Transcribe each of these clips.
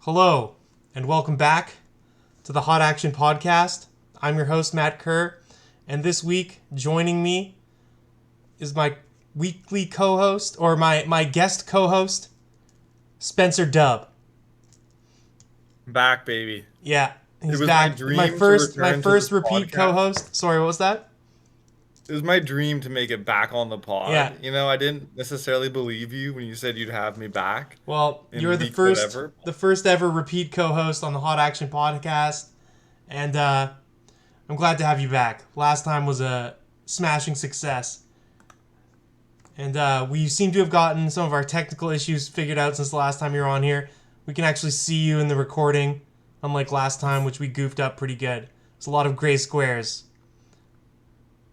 Hello, and welcome back to the Hot Action Podcast. I'm your host, Matt Kerr, and this week, joining me is my weekly co-host, or my guest co-host, Spencer Dubb. Back, baby. Yeah, It he's was my back. My dream to first my return to this first repeat podcast. co-host. Sorry, what was that? It was my dream to make it back on the Yeah. pod. I didn't necessarily believe you when you said you'd have me back Well, you're in the week first whatever. the first ever repeat co-host on the Hot Action Podcast, and I'm glad to have you back. Last time was a smashing success. And we seem to have gotten some of our technical issues figured out since the last time you were on here. We can actually see you in the recording, unlike last time, which we goofed up pretty good. It's a lot of gray squares.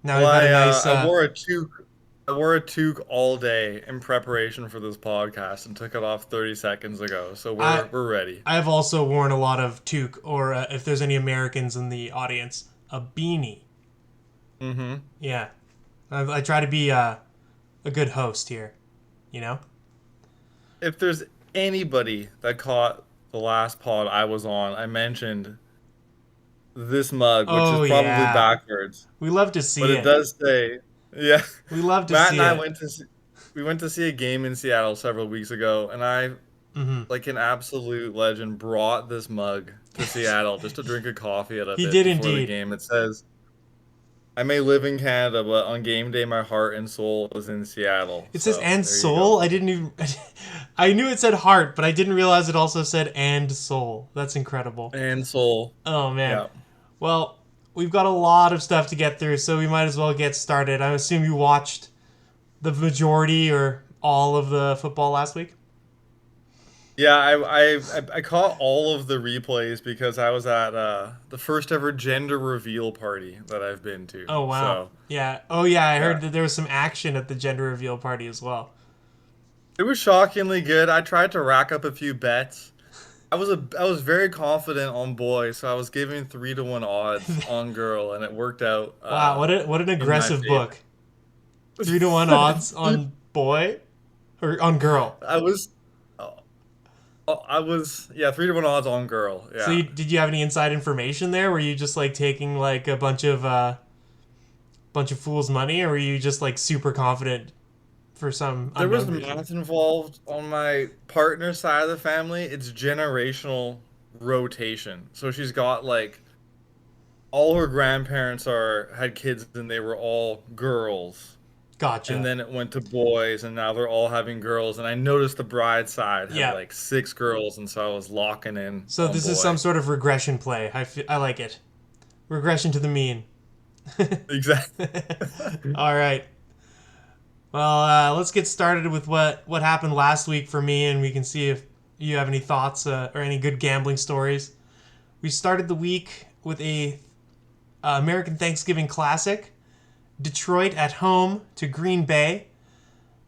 Now Well, we've got a nice. I wore a toque. I wore a toque all day in preparation for this podcast and took it off 30 seconds ago. So I we're ready. I've also worn a lot of toque, or if there's any Americans in the audience, a beanie. Mm-hmm. Yeah, I try to be a good host here. You know. If there's anybody that caught the last pod I was on, I mentioned this mug, which is Oh probably yeah, backwards. we love to But see it it. does say, yeah. We love to Matt and see I it. we went to see a game in Seattle several weeks ago, and I, Hmm. like an absolute legend, brought this mug to Seattle just to drink a coffee out of He it did before the indeed. game. It says, "I may live in Canada, but on game day, my heart and soul is in Seattle." It says So and there you go. soul. I didn't even. I knew it said heart, but I didn't realize it also said and soul. That's incredible. And soul, Oh man. yeah. Well, we've got a lot of stuff to get through, so we might as well get started. I assume you watched the majority or all of the football last week. Yeah, I caught all of the replays because I was at the first ever gender reveal party that I've been to. Oh wow. So Yeah. Oh yeah. I yeah, heard that there was some action at the gender reveal party as well. it was shockingly good. I tried to rack up a few bets. I was very confident on boy, so I was giving 3-1 odds on girl, and it worked out Wow. What an in my aggressive book. favor. 3-1 odds on boy or on girl. I was, I was, yeah, 3-1 odds on girl. So Yeah, did you have any inside information there? Were you just like taking like a bunch of fool's money, or were you just like super confident for some there was unknown reason? math involved on my partner's side of the family. It's generational rotation, so she's got like all her grandparents are had kids and they were all girls. And Gotcha. then it went to boys, and now they're all having girls. And I noticed the bride side had Yeah. like 6 girls, and so I was locking in So on this is some boy. sort of regression play. I like it. Regression to the mean. Exactly. All right. Well, let's get started with what happened last week for me, and we can see if you have any thoughts or any good gambling stories. We started the week with a American Thanksgiving Classic, Detroit at home to Green Bay.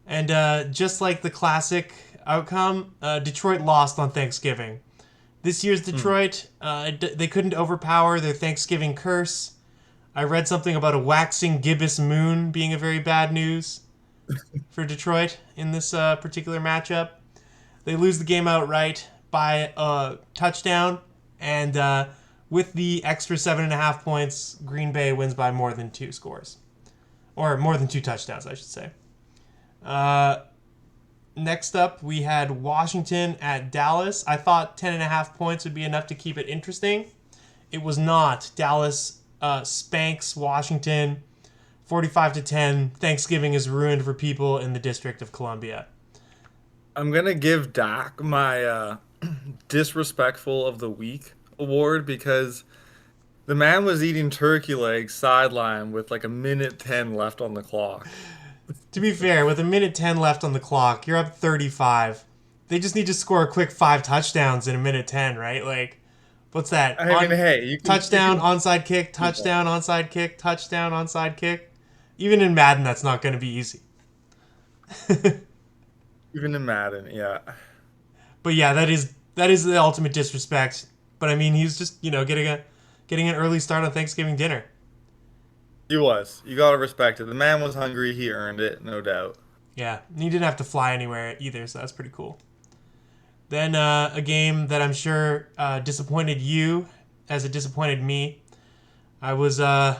And just like the classic outcome, Detroit lost on Thanksgiving. This year's Hmm. Detroit, they couldn't overpower their Thanksgiving curse. I read something about a waxing gibbous moon being a very bad news for Detroit in this particular matchup. They lose the game outright by a touchdown, and with the extra 7.5 points, Green Bay wins by more than two scores, or more than two touchdowns, I should say. Uh, Next up, we had Washington at Dallas. I thought 10.5 points would be enough to keep it interesting. It was not. Dallas spanks Washington 45-10. Thanksgiving is ruined for people in the District of Columbia. I'm gonna give Dak my disrespectful of the week award because the man was eating turkey legs sideline with like a minute 10 left on the clock. To be fair, with a minute 10 left on the clock, you're up 35. They just need to score a quick five touchdowns in a minute 10, right? Like, what's that? I mean, On hey, you touchdown, can onside kick, yeah. touchdown, onside kick, touchdown, onside kick. Even in Madden, that's not going to be easy. Even in Madden, yeah. But yeah, that is the ultimate disrespect. But I mean, he's just getting an early start on Thanksgiving dinner. He was. You gotta respect it. The man was hungry. He earned it, no doubt. Yeah, and he didn't have to fly anywhere either, so that's pretty cool. Then a game that I'm sure disappointed you as it disappointed me. I was kind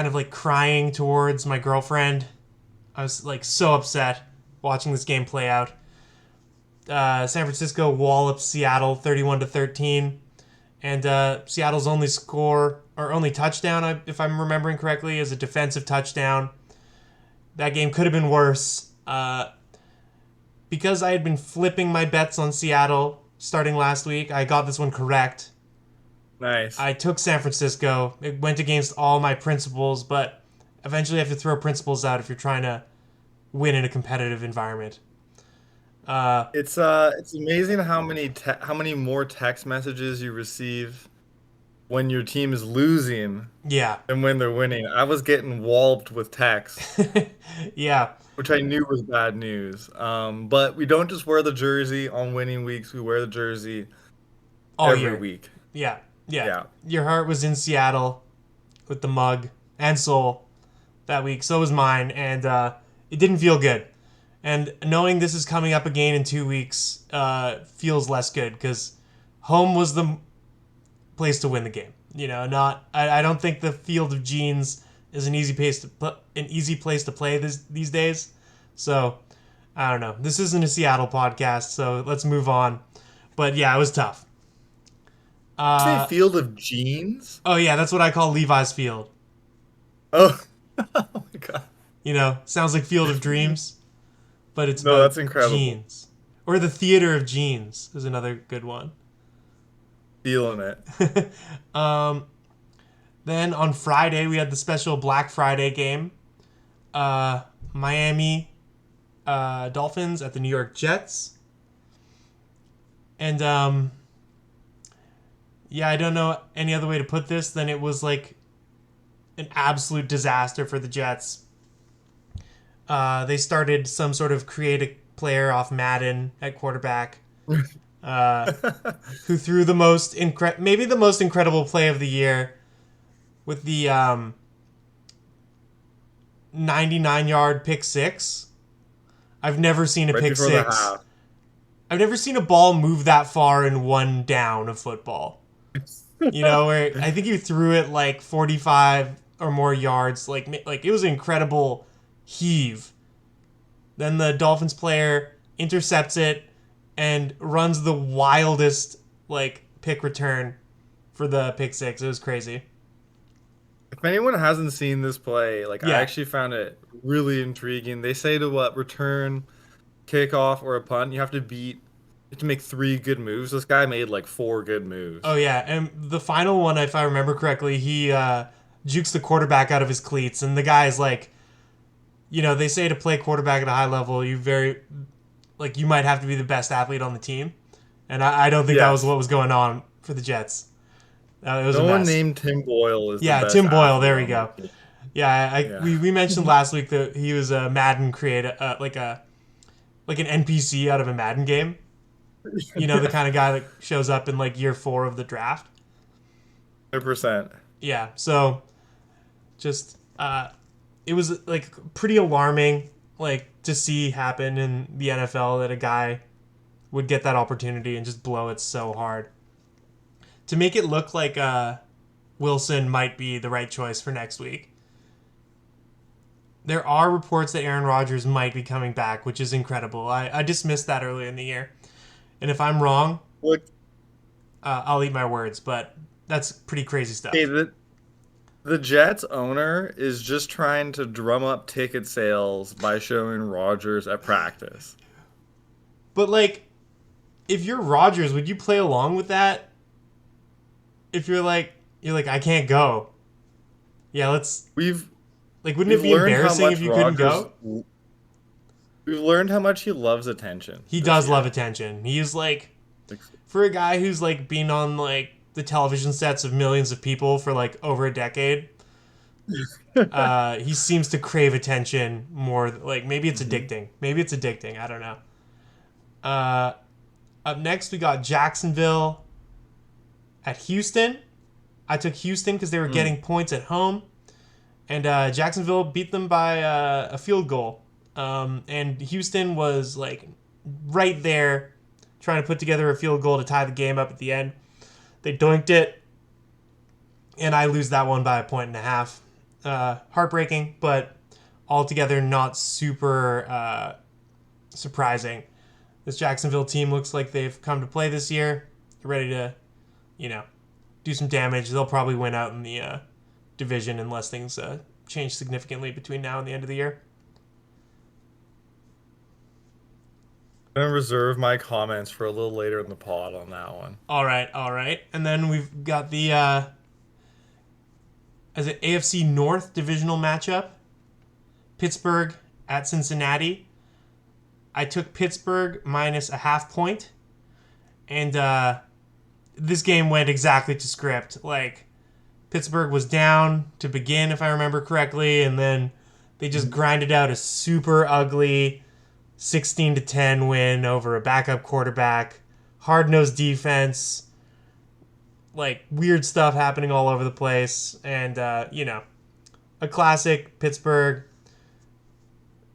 of like crying towards my girlfriend. I was like so upset watching this game play out. San Francisco wallops Seattle 31-13, and Seattle's only score or only touchdown, if I'm remembering correctly, is a defensive touchdown. That game could have been worse. Because I had been flipping my bets on Seattle starting last week, I got this one correct. Nice. I took San Francisco. It went against all my principles, but eventually you have to throw principles out if you're trying to win in a competitive environment. Uh, It's amazing how many more text messages you receive when your team is losing yeah. than when they're winning. I was getting walloped with texts, Yeah. which I knew was bad news. But we don't just wear the jersey on winning weeks, we wear the jersey All every year. week. Yeah. Yeah. Yeah. Your heart was in Seattle with the mug and soul that week. So was mine. And it didn't feel good. And knowing this is coming up again in 2 weeks feels less good because home was the place to win the game. You know, not. I don't think the Field of Jeans is an easy place to play these days. So I don't know. This isn't a Seattle podcast, so let's move on. But yeah, it was tough. Say Uh, Field of Jeans? oh yeah, that's what I call Levi's Field. Oh, oh my God. You know, sounds like Field of Dreams, but it's No, about that's incredible. jeans. Or the Theater of Jeans is another good one. Feeling it. um, then on Friday we had the special Black Friday game. Miami Dolphins at the New York Jets, and yeah, I don't know any other way to put this than it was like an absolute disaster for the Jets. They started some sort of creative player off Madden at quarterback, uh, who threw maybe the most incredible play of the year with the 99-yard pick six. I've never seen a Right pick before the six. half. I've never seen a ball move that far in one down of football. You know, where I think he threw it like 45 or more yards. Like it was an incredible heave. Then the Dolphins player intercepts it and runs the wildest like pick return for the pick six. It was crazy. If anyone hasn't seen this play, like I Yeah. actually found it really intriguing. They say to what return, kickoff, or a punt, you have to make three good moves. This guy made like four good Oh moves. yeah, and the final one, if I remember correctly, he jukes the quarterback out of his cleats, and the guy's like, you know, they say to play quarterback at a high level, you might have to be the best athlete on the team, and I don't think that was Yes. what was going on for the Jets. It was a No one mess. named Tim Boyle is the Yeah, best Tim Boyle. There athlete we on the go. team. Yeah, Yeah. we mentioned last week that he was a Madden creator, like an NPC out of a Madden game. You know, the kind of guy that shows up in like year 4 of the draft. 100%. Yeah, so just it was like pretty alarming, like to see happen in the NFL that a guy would get that opportunity and just blow it so hard to make it look like Wilson might be the right choice for next week. There are reports that Aaron Rodgers might be coming back, which is incredible. I dismissed that earlier in the year, and if I'm wrong, Look, I'll eat my words. But that's pretty crazy hey, stuff. the Jets owner is just trying to drum up ticket sales by showing Rodgers at practice. But like, if you're Rodgers, would you play along with that? If you're like I can't go. Yeah, let's We've like wouldn't it we've be learned how embarrassing if much you couldn't Rodgers go? we've learned how much he loves attention He this does love year. attention. He's like Like, for a guy who's like been on like the television sets of millions of people for like over a decade. He seems to crave attention more. Like maybe it's Mhm. addicting. Maybe it's addicting. I don't know. Uh, Up next we got Jacksonville at Houston. I took Houston because they were Mm. getting points at home, and Jacksonville beat them by a field goal. And Houston was like right there, trying to put together a field goal to tie the game up at the end. They doinked it, and I lose that one by a point and a half. Heartbreaking, but altogether not super surprising. This Jacksonville team looks like they've come to play this year. They're ready to, you know, do some damage. They'll probably win out in the division unless things change significantly between now and the end of the year. I'm gonna reserve my comments for a little later in the pod on that one. All right, all right. And then we've got the as an AFC North divisional matchup. Pittsburgh at Cincinnati. I took Pittsburgh minus a half point, and this game went exactly to script. Like, Pittsburgh was down to begin, if I remember correctly, and then they just grinded out a super ugly 16-10 win over a backup quarterback, hard-nosed defense, like weird stuff happening all over the place, and a classic Pittsburgh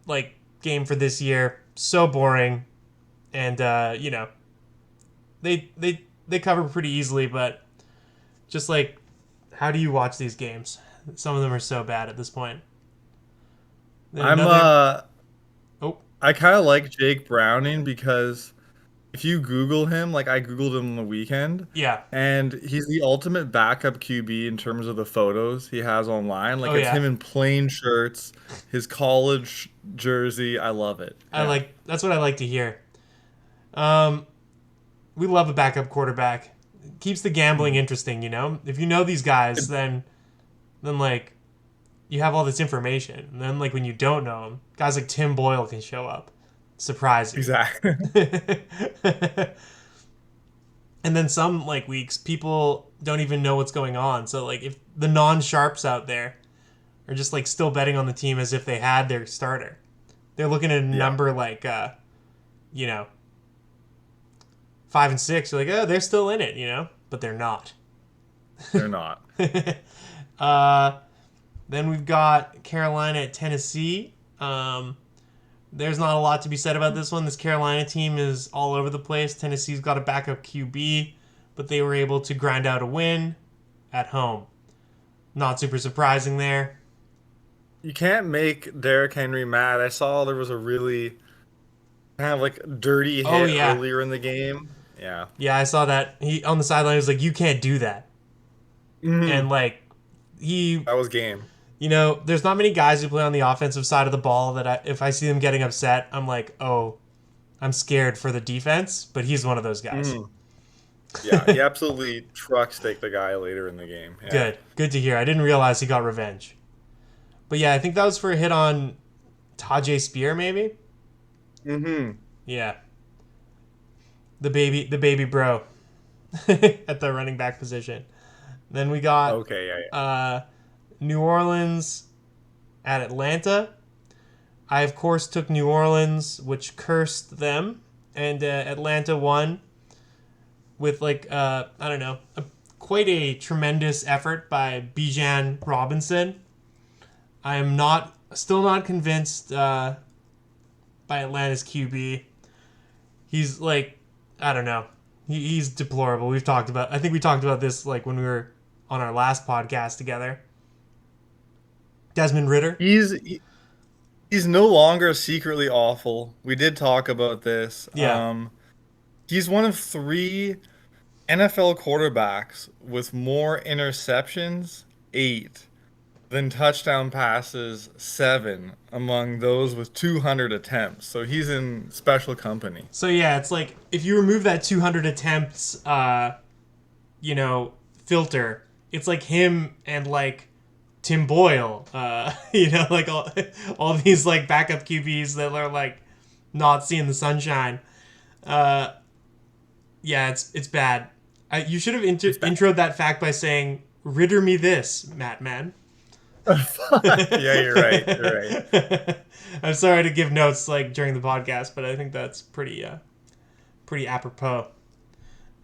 like game for this year. So boring, and they cover pretty easily, but just like, how do you watch these games? Some of them are so bad at this point. Then I'm another. Oh, I kind of like Jake Browning because if you Google him, like I Googled him on the weekend, yeah. and he's the ultimate backup QB in terms of the photos he has online. Like Oh it's yeah. him in plain shirts, his college jersey. I love it. Yeah. That's what I like to hear. Um, we love a backup quarterback. It keeps the gambling Mhm. interesting, you know? If you know these guys, then like you have all this information. And then like when you don't know them, guys like Tim Boyle can show up. Surprise you. Exactly. And then some like weeks people don't even know what's going on. So like if the non-sharps out there are just like still betting on the team as if they had their starter. They're looking at a Yeah, number like you know, 5 and 6. You're like, oh, they're still in it, you know, but they're not. they're not. uh, then we've got Carolina at Tennessee. There's not a lot to be said about this one. This Carolina team is all over the place. Tennessee's got a backup QB, but they were able to grind out a win at home. Not super surprising there. You can't make Derrick Henry mad. I saw there was a really kind of like dirty Oh hit yeah, earlier in the game. Yeah. yeah, I saw that. He on the sideline was like, "You can't do that," and Hmm. like he, That was game. there's not many guys who play on the offensive side of the ball that if I see them getting upset, I'm like, oh, I'm scared for the defense. But he's one of those guys. Hmm. Yeah, he absolutely truck sticked the guy later in the game. Yeah. Good to hear. I didn't realize he got revenge. But yeah, I think that was for a hit on Tajay Spear, maybe. Hmm. Yeah, the baby bro at the running back position. Then we got Okay, yeah, uh, New Orleans at Atlanta. I of course took New Orleans, which cursed them, and Atlanta won with like I don't know, quite a tremendous effort by Bijan Robinson. I am still not convinced by Atlanta's QB. He's like, I don't know. He's deplorable. I think we talked about this like when we were on our last podcast together. Desmond Ritter. He's no longer secretly awful. We did talk about this. Yeah. He's one of three NFL quarterbacks with more interceptions, 8, than touchdown passes, 7, among those with 200 attempts. So he's in special company. So yeah, it's like if you remove that 200 attempts, filter, it's like him and like Tim Boyle, like all these like backup QBs that are like not seeing the sunshine. Uh, yeah, it's bad. You should have It's bad. introed that fact by saying, "Ritter me this, Matt man." Yeah, you're right. You're right. I'm sorry to give notes like during the podcast, but I think that's pretty apropos.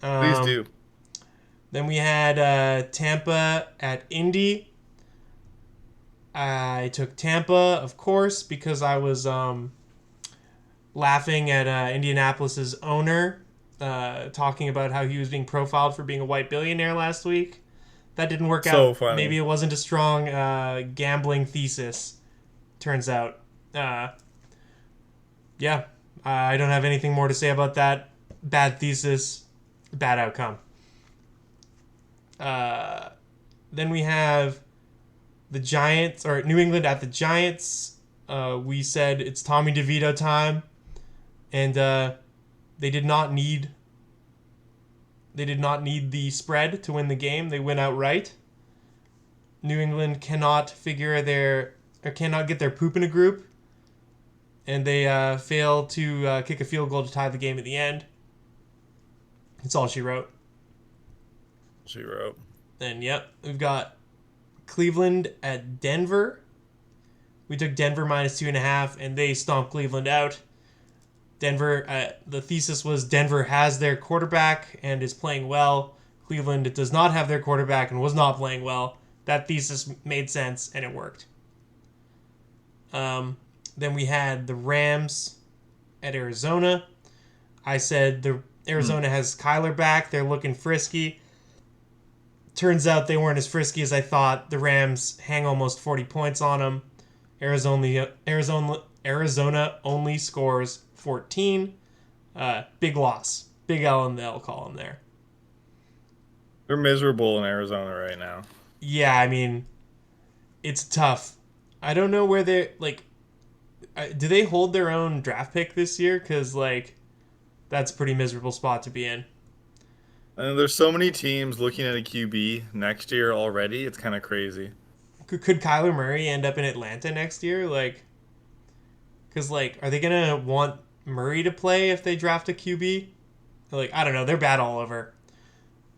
Please Um, do. then we had Tampa at Indy. I took Tampa, of course, because I was laughing at Indianapolis's owner, talking about how he was being profiled for being a white billionaire last week. That didn't work So out. funny. Maybe it wasn't a strong gambling thesis, turns out. Yeah, I don't have anything more to say about that. Bad thesis, bad outcome. Then we have the Giants, or New England at the Giants. We said it's Tommy DeVito time, and they did not need the spread to win the game. They win outright. New England cannot get their poop in a group, and they fail to kick a field goal to tie the game at the end. That's all she wrote. She wrote. And yep, we've got Cleveland at Denver. We took Denver minus 2.5, and they stomped Cleveland out. Denver, the thesis was Denver has their quarterback and is playing well. Cleveland does not have their quarterback and was not playing well. That thesis made sense, and it worked. Then we had the Rams at Arizona. I said Arizona has Kyler back. They're looking frisky. Turns out they weren't as frisky as I thought. The Rams hang almost 40 points on them. Arizona only scores 14. Big loss. Big L in the L column there. They're miserable in Arizona right now. Yeah, I mean, it's tough. I don't know where they do they hold their own draft pick this year? Because that's a pretty miserable spot to be in. And there's so many teams looking at a QB next year already. It's kind of crazy. Could Kyler Murray end up in Atlanta next year? Because are they gonna want Murray to play if they draft a QB? I don't know. They're bad all over.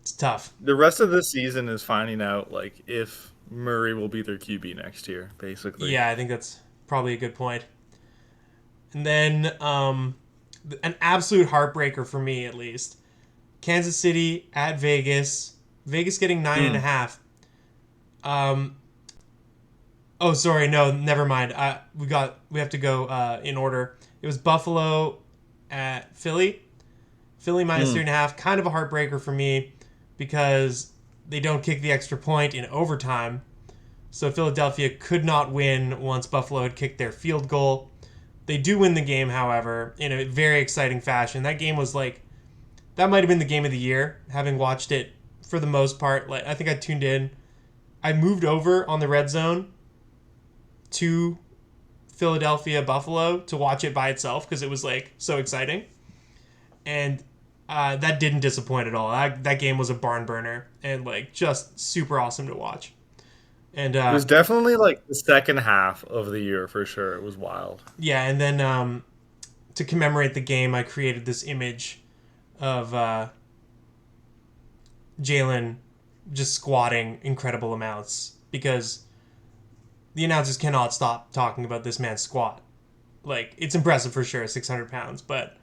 It's tough. The rest of the season is finding out if Murray will be their QB next year, basically. Yeah, I think that's probably a good point. And then an absolute heartbreaker for me, at least. Kansas City at Vegas. Vegas getting 9.5. Oh, sorry, no, never mind. We have to go in order. It was Buffalo at Philly. Philly minus 3.5. Kind of a heartbreaker for me because they don't kick the extra point in overtime. So Philadelphia could not win once Buffalo had kicked their field goal. They do win the game, however, in a very exciting fashion. That game was that might have been the game of the year, having watched it for the most part. I think I tuned in. I moved over on the red zone to Philadelphia Buffalo to watch it by itself because it was so exciting. And that didn't disappoint at all. That game was a barn burner and just super awesome to watch. And It was definitely the second half of the year for sure. It was wild. yeah, and then to commemorate the game, I created this image of Jalen just squatting incredible amounts because the announcers cannot stop talking about this man's squat. It's impressive for sure, 600 pounds, but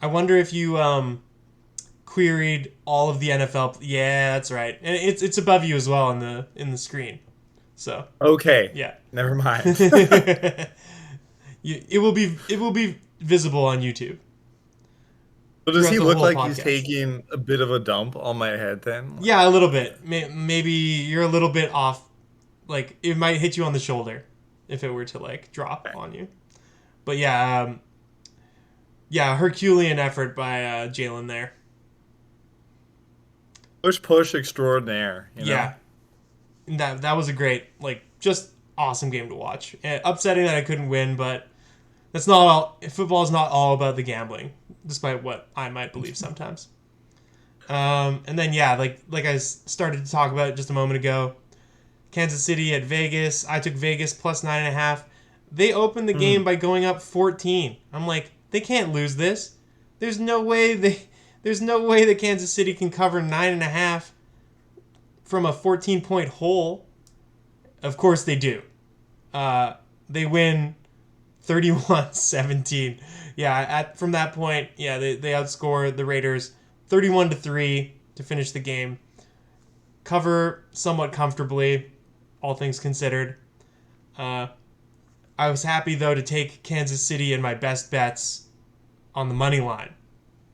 I wonder if you queried all of the NFL. Yeah, that's right, and it's above you as well in the screen. So Okay. yeah, Never mind. it will be visible on YouTube. So does Throughout he the look whole like he's podcast. taking a bit of a dump on my head then? Yeah, a little bit. Maybe you're a little bit off. It might hit you on the shoulder if it were to drop on you. But yeah, Herculean effort by Jalen there. Push extraordinaire. You know? Yeah, and that was a great just awesome game to watch. Upsetting that I couldn't win, but that's not all. Football is not all about the gambling, despite what I might believe sometimes. And then like I started to talk about just a moment ago, Kansas City at Vegas. I took Vegas plus 9.5. They opened the game by going up 14. I'm they can't lose this. There's no way that Kansas City can cover 9.5 from a 14-point hole. Of course they do. They win 31-17. Yeah, from that point, yeah, they outscore the Raiders 31-3 to finish the game. Cover somewhat comfortably, all things considered. I was happy though to take Kansas City in my best bets on the money line.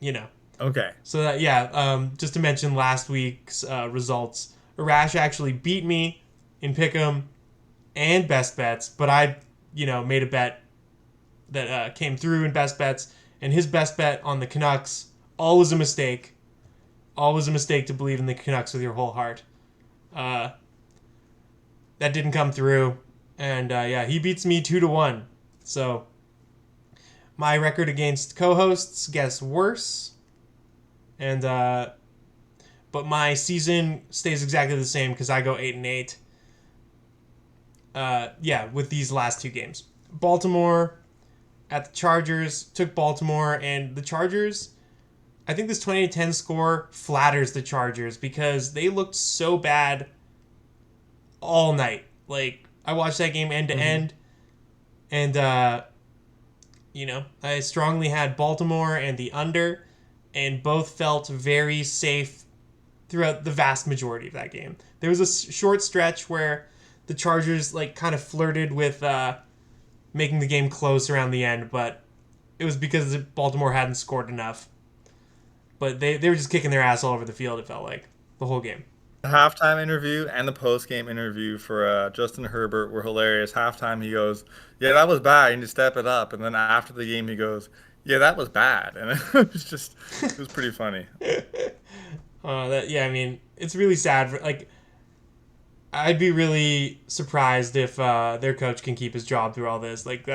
You know, Okay. so that yeah. Just to mention last week's results, Arash actually beat me in Pick'em and best bets, but I made a bet that came through in best bets, and his best bet on the Canucks, always a mistake. Always a mistake to believe in the Canucks with your whole heart. Uh, that didn't come through, and yeah, he beats me 2-1. So my record against co-hosts gets worse, and but my season stays exactly the same because I go 8-8. Yeah, with these last two games, Baltimore at the Chargers took Baltimore, and the Chargers. I think this 20-10 score flatters the Chargers because they looked so bad all night. Like I watched that game end to Hmm. end, and I strongly had Baltimore and the under, and both felt very safe throughout the vast majority of that game. There was a short stretch where the Chargers like kind of flirted with making the game close around the end, but it was because Baltimore hadn't scored enough. But they were just kicking their ass all over the field. It felt like the whole game. The halftime interview and the post game interview for Justin Herbert were hilarious. Halftime, he goes, "Yeah, that was bad. You need to step it up." And then after the game, he goes, "Yeah, that was bad." And it was pretty funny. That yeah, I mean, it's really sad. Like, I'd be really surprised if their coach can keep his job through all this. Like,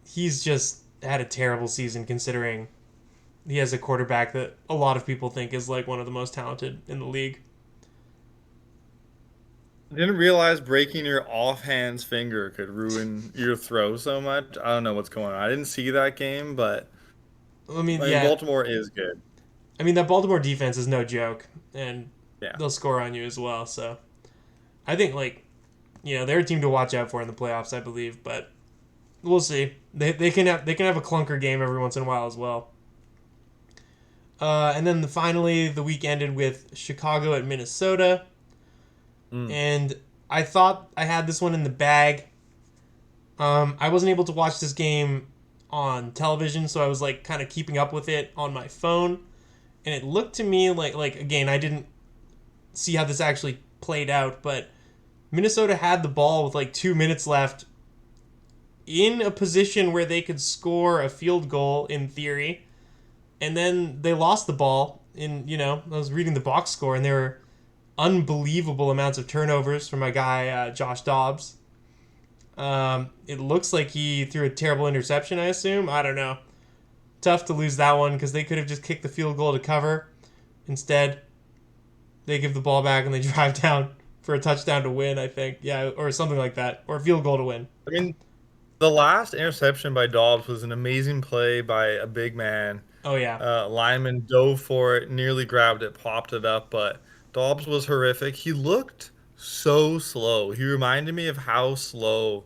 he's just had a terrible season considering he has a quarterback that a lot of people think is like one of the most talented in the league. I didn't realize breaking your offhand's finger could ruin your throw so much. I don't know what's going on. I didn't see that game, but I mean, I mean, yeah, Baltimore is good. I mean that Baltimore defense is no joke, and Yeah. they'll score on you as well. So I think like they're a team to watch out for in the playoffs, I believe, but we'll see. They can have a clunker game every once in a while as well. And then finally, the week ended with Chicago at Minnesota, Mm. and I thought I had this one in the bag. I wasn't able to watch this game on television, so I was like kind of keeping up with it on my phone, and it looked to me like again I didn't see how this actually played out, but Minnesota had the ball with like 2 minutes left in a position where they could score a field goal in theory, and then they lost the ball. I was reading the box score, and there were unbelievable amounts of turnovers from my guy Josh Dobbs. It looks like he threw a terrible interception. I assume. I don't know. Tough to lose that one because they could have just kicked the field goal to cover. Instead, they give the ball back and they drive down for a touchdown to win. I think, yeah, or something like that, or a field goal to win. I mean, the last interception by Dobbs was an amazing play by a big man. Oh yeah. Lyman dove for it, nearly grabbed it, popped it up, but Dobbs was horrific. He looked so slow. He reminded me of how slow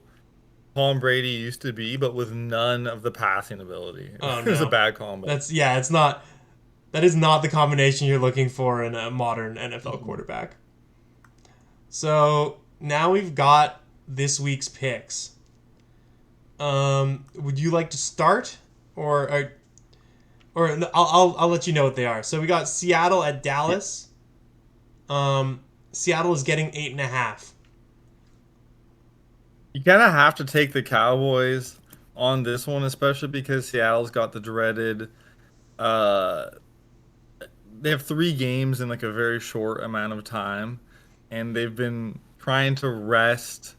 Tom Brady used to be, but with none of the passing ability. Oh It was a no. bad combo. That's yeah. It's not. That is not the combination you're looking for in a modern NFL Mhm. quarterback. So now we've got this week's picks. Would you like to start, or I'll let you know what they are. So we got Seattle at Yeah. Dallas. Seattle is getting 8.5. You kind of have to take the Cowboys on this one, especially because Seattle's got the dreaded uh they have three games in like a very short amount of time, and they've been trying to rest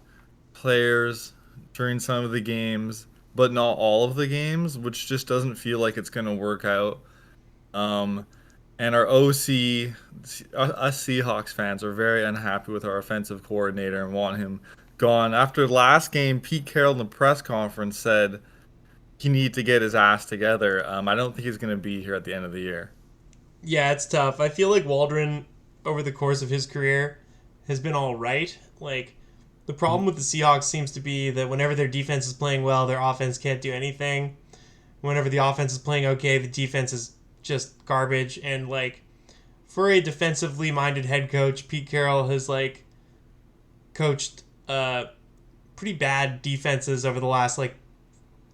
players during some of the games, but not all of the games, which just doesn't feel like it's going to work out. Um, and our OC, us Seahawks fans, are very unhappy with our offensive coordinator and want him gone. After the last game, Pete Carroll in the press conference said he needed to get his ass together. I don't think he's going to be here at the end of the year. Yeah, it's tough. I feel like Waldron, over the course of his career, has been all right. Like, the problem with the Seahawks seems to be that whenever their defense is playing well, their offense can't do anything. Whenever the offense is playing okay, the defense is just garbage. And, like, for a defensively minded head coach, Pete Carroll has, like, coached pretty bad defenses over the last like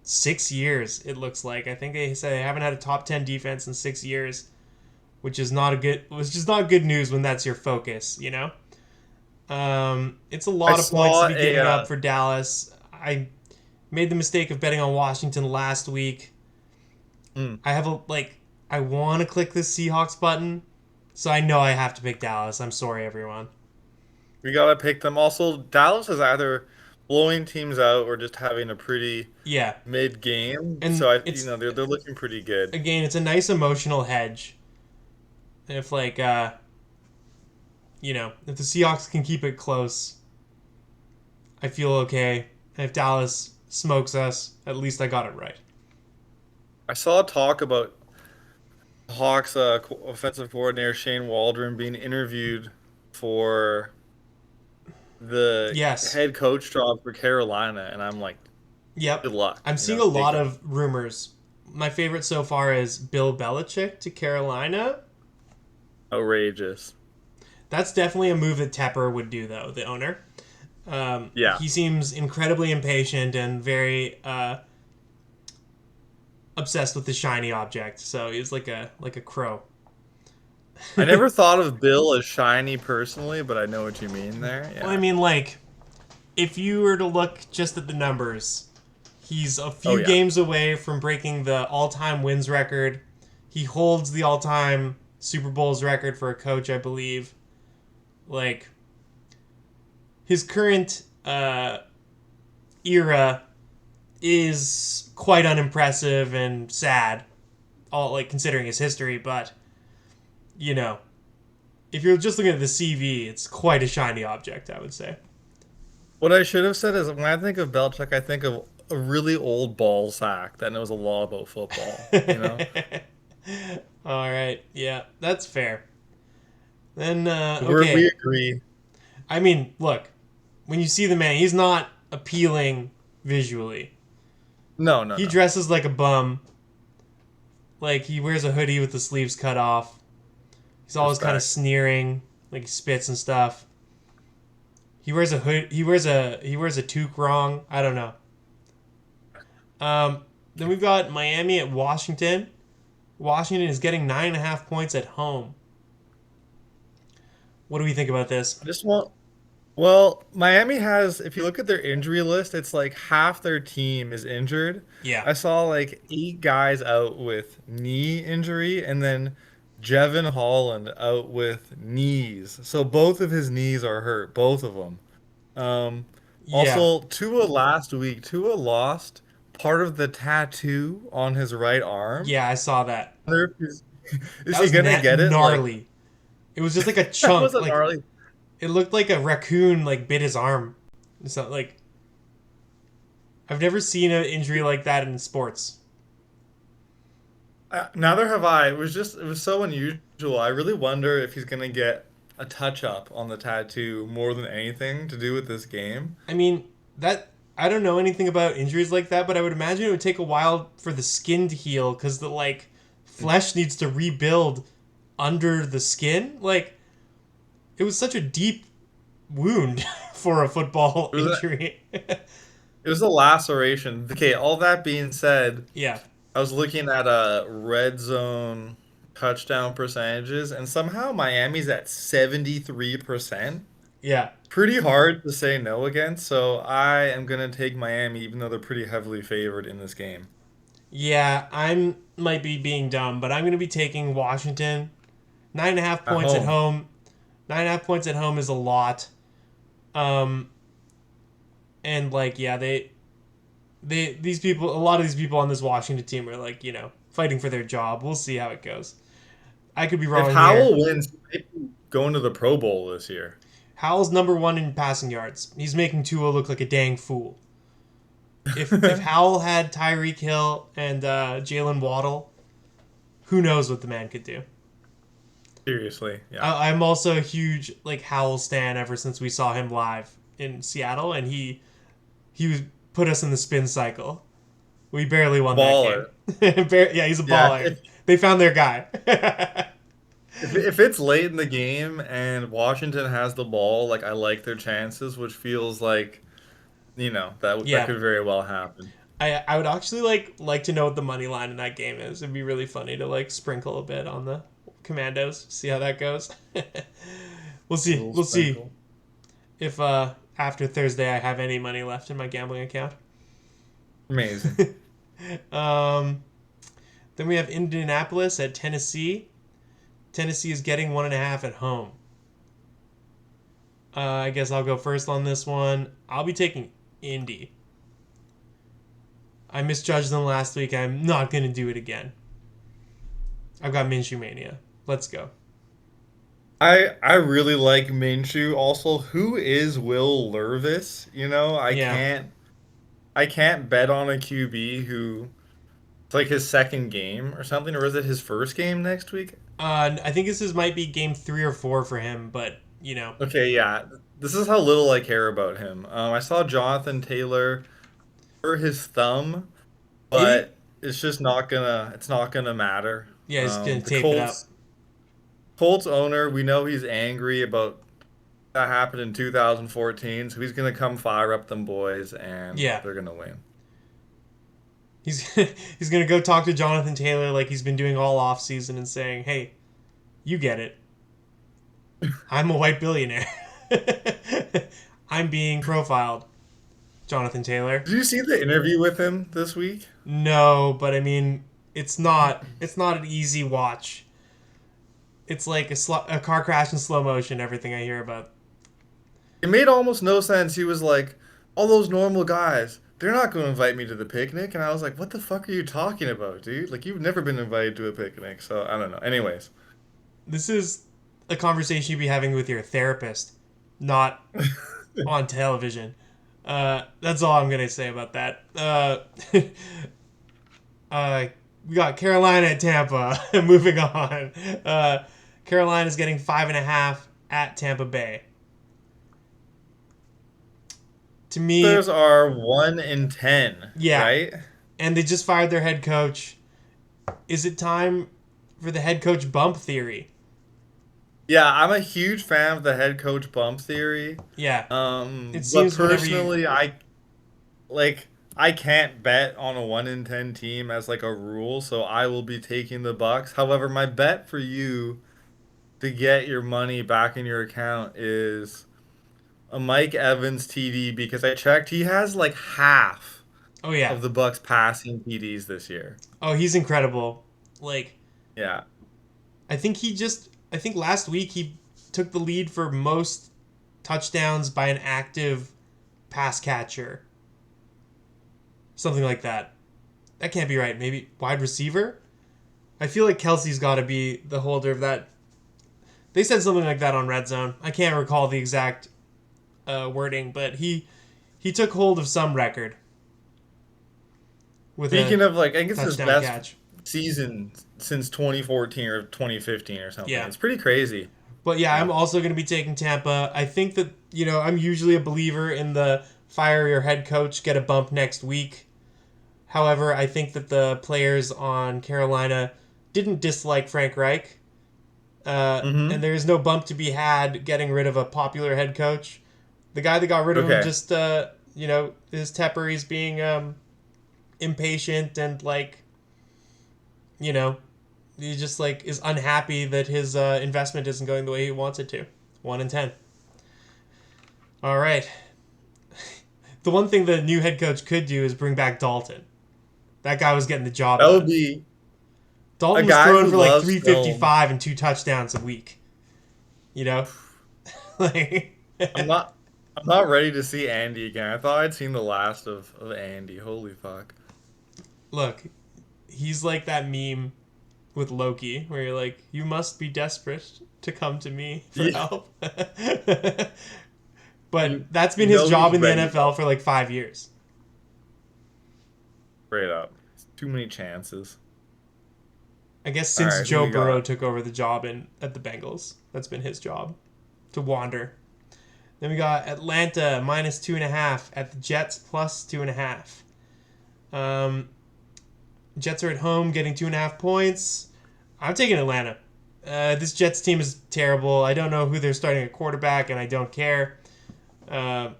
6 years. It looks like I think they say they haven't had a top 10 defense in 6 years, which is not good news when that's your focus. It's a I lot of points to saw be a giving up for Dallas. I made the mistake of betting on Washington last week. mm, I have I want to click the Seahawks button, so I know I have to pick Dallas. I'm sorry, everyone. we gotta pick them. Also, Dallas is either blowing teams out or just having a pretty Yeah, mid game. and So I, it's they're looking pretty good. again, it's a nice emotional hedge. If if the Seahawks can keep it close, I feel okay. And if Dallas smokes us, at least I got it right. I saw talk about Hawks offensive coordinator Shane Waldron being interviewed for the Yes. head coach job for Carolina, and I'm like, Yep. good luck. I'm seeing a Take lot him. of rumors. My favorite so far is Bill Belichick to Carolina. Outrageous. That's definitely a move that Tepper would do, though, the owner. Yeah. He seems incredibly impatient and very obsessed with the shiny object. So he's like a crow. I never thought of Bill as shiny personally, but I know what you mean there. Well, I Yeah. mean, like, if you were to look just at the numbers, he's a Oh few yeah. games away from breaking the all-time wins record. He holds the all-time Super Bowls record for a coach, I believe. Like, his current era is quite unimpressive and sad, all like considering his history. But you know, if you're just looking at the CV, it's quite a shiny object, I would say. What I should have said is when I think of Belichick, I think of a really old ball sack that knows a lot about football. All right, yeah, that's fair. Then We okay, agree. I mean, look, when you see the man, he's not appealing visually. No, no, He no. dresses like a bum. Like he wears a hoodie with the sleeves cut off. He's always kind of Respect. sneering, like he spits and stuff. He wears a hood. He wears a toque wrong. I don't know. Then we've got Miami at Washington. Washington is getting 9.5 points at home. What do we think about this? I just want Well, Miami has, if you look at their injury list, it's like half their team is injured. Yeah, I saw like 8 guys out with knee injury, and then Jevin Holland out with knees. So both of his knees are hurt, both of them. Um, yeah, Also, Tua last week, Tua lost part of the tattoo on his right arm. yeah. I saw that. I wonder if is That he was gonna get it? Like, gnarly. It was just like a that chunk. wasn't Like gnarly. it looked like a raccoon like bit his arm. It's not like I've never seen an injury like that in sports. Neither have I. It was so unusual. I really wonder if he's gonna get a touch up on the tattoo more than anything to do with this game. I mean, that I don't know anything about injuries like that, but I would imagine it would take a while for the skin to heal because the like flesh needs to rebuild under the skin. Like it was such a deep wound for a football It was injury. it was a laceration. Okay, all that being said, Yeah, I was looking at red zone touchdown percentages, and somehow Miami's at 73%. yeah, Pretty hard to say no against, so I am gonna take Miami, even though they're pretty heavily favored in this game. yeah. I'm might be being dumb, but I'm going to be taking Washington. 9.5 At points at home. home. 9.5 points at home is a lot. Um, and like yeah, these people, a lot of these people on this Washington team are like fighting for their job. We'll see how it goes. I could be If wrong here. Howell wins, he might be going to the Pro Bowl this year. Howell's number one in passing yards. He's making Tua look like a dang fool. If Howell had Tyreek Hill and Jalen Waddle, who knows what the man could do. Seriously, yeah. I'm also a huge like Howell stan ever since we saw him live in Seattle, and he put us in the spin cycle. We barely won that game. Baller. Yeah, he's a Yeah, baller. They found their guy. if it's late in the game and Washington has the ball, like I like their chances, which feels like that Yeah. could very well happen. I would actually like to know what the money line in that game is. It'd be really funny to like sprinkle a bit on the Commandos, see how that goes. We'll A see. little We'll see sprinkle. if after Thursday I have any money left in my gambling account. Amazing. um, then we have Indianapolis at Tennessee. Tennessee is getting 1.5 at home. I guess I'll go first on this one. I'll be taking Indy. I misjudged them last week. I'm not going to do it again. I've got Minshew Mania. Let's go. I really like Minshew. Also, who is Will Levis? Yeah. I can't bet on a QB who it's like his second game or something, or is it his first game next week? I think might be game 3 or 4 for him, but Okay, yeah. This is how little I care about him. I saw Jonathan Taylor for his thumb, maybe. but it's not gonna matter. Yeah, he's gonna The tape it up. Colts owner, we know he's angry about that happened in 2014, so he's gonna come fire up them boys, and Yeah, they're gonna win. he's he's gonna go talk to Jonathan Taylor like he's been doing all off season and saying, "Hey, you get it. I'm a white billionaire. I'm being profiled." Jonathan Taylor. Did you see the interview with him this week? No, but I mean, it's not an easy watch. It's like a car crash in slow motion. Everything I hear about. It made almost no sense. He was like, all those normal guys, they're not going to invite me to the picnic. And I was like, what the fuck are you talking about, dude? Like, you've never been invited to a picnic. So I don't know. Anyways. This is a conversation you'd be having with your therapist, not on television. That's all I'm gonna say about that. We got Carolina at Tampa. Moving on. Carolina's getting 5.5 at Tampa Bay. To me, Others are 1 in 10, yeah, right? and they just fired their head coach. Is it time for the head coach bump theory? Yeah, I'm a huge fan of the head coach bump theory. Yeah, it But seems whenever you. personally, I can't bet on a 1 in 10 team as like a rule, so I will be taking the Bucks. However, my bet for you to get your money back in your account is a Mike Evans TD because I checked he has like half Oh yeah. of the Bucks passing TDs this year. Oh, he's incredible. Like Yeah. I think last week he took the lead for most touchdowns by an active pass catcher. Something like that. That can't be right. Maybe wide receiver? I feel like Kelsey's got to be the holder of that. They said something like that on Red Zone. I can't recall the exact wording, but he took hold of some record with a Speaking of like, I think it's his touchdown best catch. season since 2014 or 2015 or something. Yeah. It's pretty crazy. But yeah, Yeah. I'm also going to be taking Tampa. I think that, I'm usually a believer in the fire your head coach, get a bump next week. However, I think that the players on Carolina didn't dislike Frank Reich. And Mm-hmm. there is no bump to be had getting rid of a popular head coach. The guy that got rid of him Okay. just, is Tepper. He's being impatient and, you know, he just, is unhappy that his investment isn't going the way he wants it to. 1 in 10. All right. The one thing the new head coach could do is bring back Dalton. That guy was getting the job That would done. be a Dalton was guy throwing who for like loves film. 355 and 2 touchdowns a week. You know? like, I'm not I'm not ready to see Andy again. I thought I'd seen the last of Andy. Holy fuck. look, he's like that meme with Loki where you're like, you must be desperate to come to me for Yeah, help. But you that's been you his know job he's in the ready NFL though. for like 5 years. Straight up. Too many chances. I guess All since right, who Joe we Burrow got? took over the job at the Bengals, that's been his job to wander. Then we got Atlanta -2.5 at the Jets +2.5. Um, Jets are at home getting 2.5 points. I'm taking Atlanta. This Jets team is terrible. I don't know who they're starting at quarterback, and I don't care. Uh,